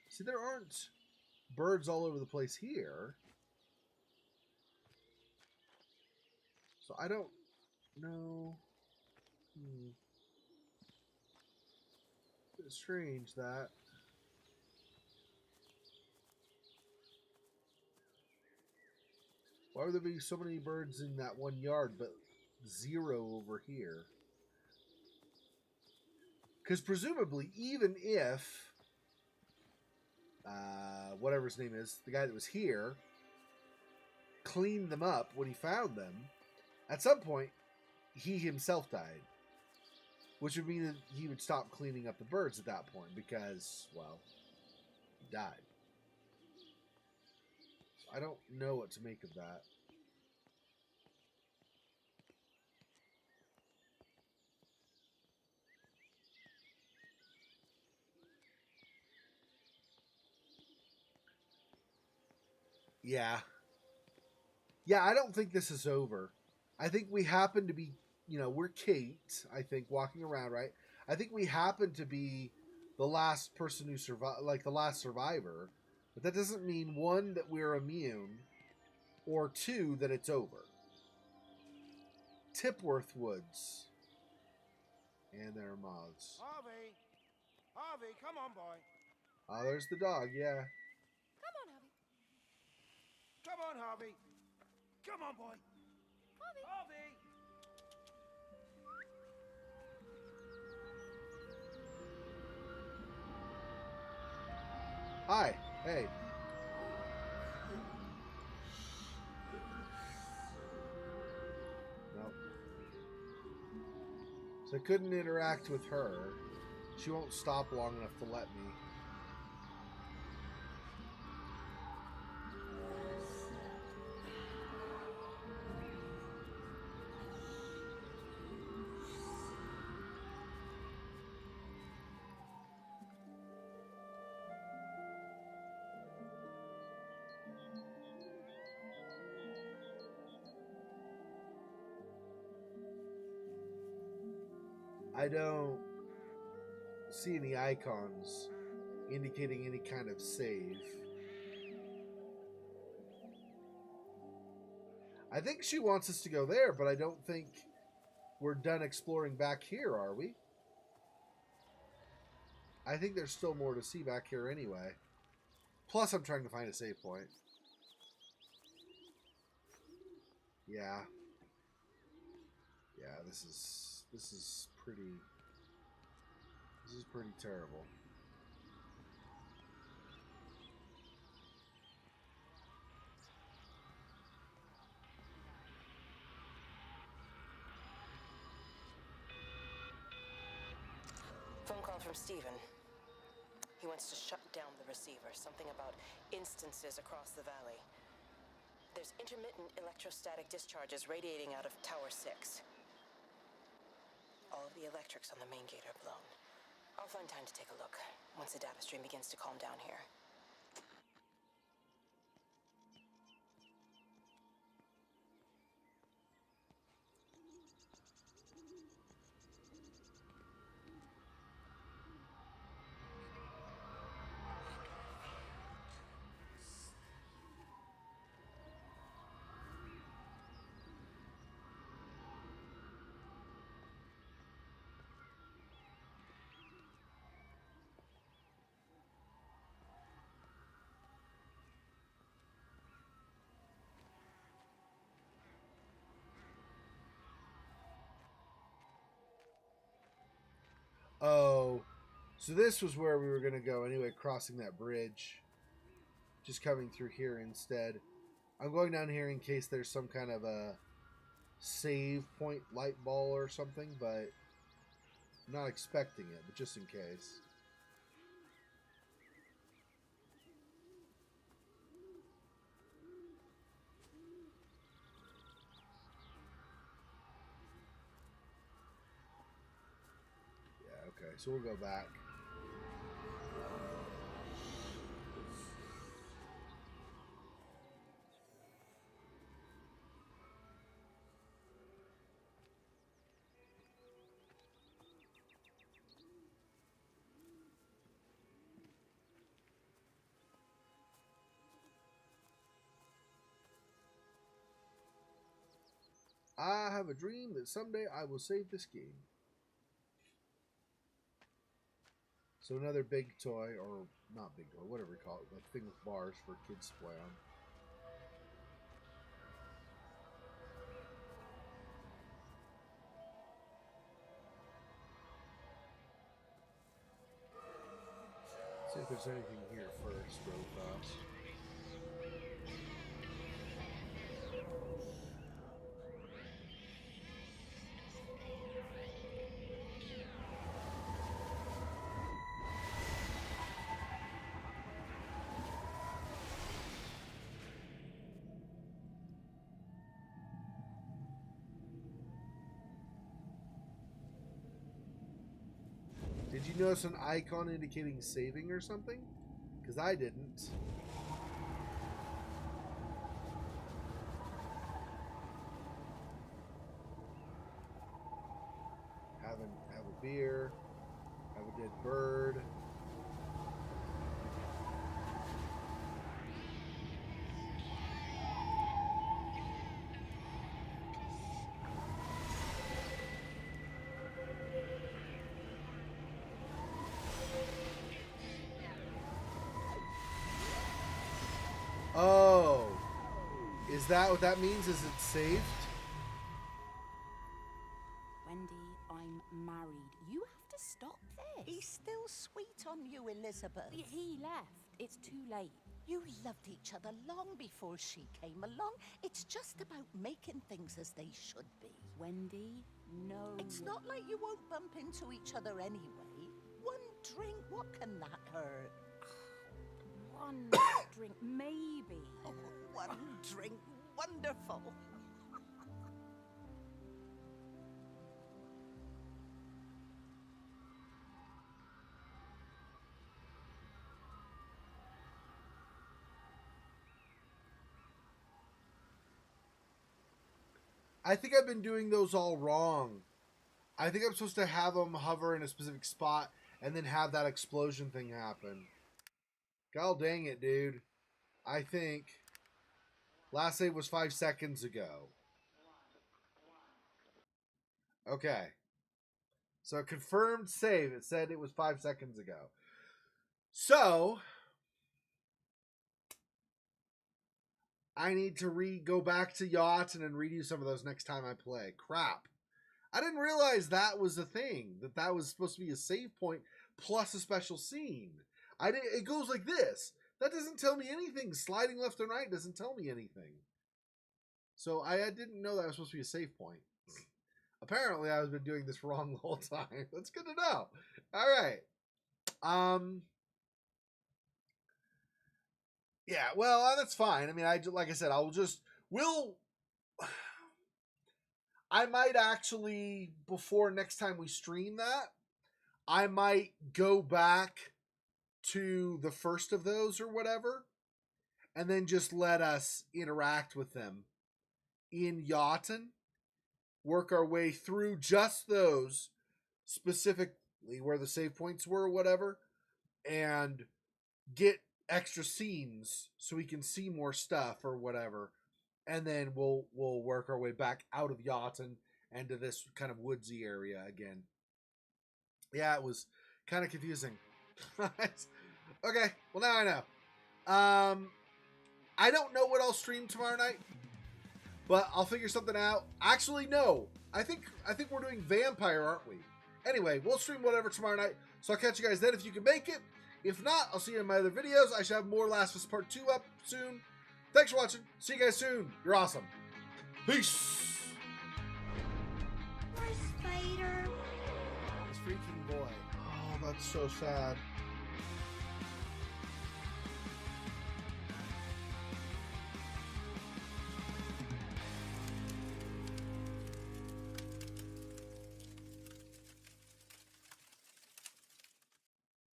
Speaker 1: See, there aren't birds all over the place here. So I don't know. It's strange that. Why would there be so many birds in that one yard, but 0 over here? Because presumably, even if whatever his name is, the guy that was here, cleaned them up when he found them, at some point, he himself died. Which would mean that he would stop cleaning up the birds at that point because, well, he died. So I don't know what to make of that. Yeah. Yeah, I don't think this is over. I think we happen to be, we're Kate, I think, walking around, right? I think we happen to be the last person who survived, like the last survivor. But that doesn't mean, 1, that we're immune, or 2, that it's over. Tipworth Woods. And there are moths.
Speaker 10: Harvey! Harvey, come on, boy.
Speaker 1: Oh, there's the dog, yeah.
Speaker 6: Come on, Harvey.
Speaker 10: Come on, Harvey. Come on, boy.
Speaker 6: Harvey.
Speaker 10: Harvey!
Speaker 1: Hi. Hey. Nope. So I couldn't interact with her. She won't stop long enough to let me. I don't see any icons indicating any kind of save. I think she wants us to go there, but I don't think we're done exploring back here, are we? I think there's still more to see back here anyway. Plus, I'm trying to find a save point. Yeah. Yeah, this is pretty terrible.
Speaker 4: Phone call from Stephen. He wants to shut down the receiver. Something about instances across the valley. There's intermittent electrostatic discharges radiating out of Tower 6. All of the electrics on the main gate are blown. I'll find time to take a look once the data stream begins to calm down here.
Speaker 1: Oh, so this was where we were going to go anyway, crossing that bridge. Just coming through here instead. I'm going down here in case there's some kind of a save point light ball or something, but I'm not expecting it, but just in case. Yeah, okay, so we'll go back. I have a dream that someday I will save this game. So another big toy, or not big toy, whatever we call it, like thing with bars for kids to play on. See if there's anything here first, real fast. Did you notice an icon indicating saving or something? Because I didn't. Have a beer. Have a dead bird. Oh, is that what that means? Is it saved?
Speaker 6: Wendy, I'm married. You have to stop this.
Speaker 3: He's still sweet on you, Elizabeth.
Speaker 6: He left. It's too late.
Speaker 3: You loved each other long before she came along. It's just about making things as they should be.
Speaker 6: Wendy, no.
Speaker 3: It's not like you won't bump into each other anyway. One drink, what can that hurt?
Speaker 6: One drink, maybe.
Speaker 3: Oh, one drink, wonderful.
Speaker 1: I think I've been doing those all wrong. I think I'm supposed to have them hover in a specific spot and then have that explosion thing happen. God dang it, dude. I think last save was 5 seconds ago. Okay. So confirmed save. It said it was 5 seconds ago. So I need to go back to Yachten and redo some of those next time I play. Crap. I didn't realize that was a thing. That was supposed to be a save point plus a special scene. It goes like this. That doesn't tell me anything. Sliding left and right doesn't tell me anything. So I didn't know that was supposed to be a save point. Apparently, I've been doing this wrong the whole time. That's good to know. All right. Yeah, well, that's fine. I mean, like I said, I might actually, before next time we stream that, I might go back to the first of those or whatever, and then just let us interact with them in Yachten, work our way through just those, specifically where the save points were or whatever, and get extra scenes so we can see more stuff or whatever, and then we'll work our way back out of Yachten and to this kind of woodsy area again. Yeah, it was kind of confusing. Okay, well now I know. I don't know what I'll stream tomorrow night, but I'll figure something out. Actually, no. I think we're doing Vampire, aren't we? Anyway, we'll stream whatever tomorrow night, so I'll catch you guys then if you can make it. If not, I'll see you in my other videos. I should have more Last of Us Part 2 up soon. Thanks for watching. See you guys soon. You're awesome. Peace. That's so sad.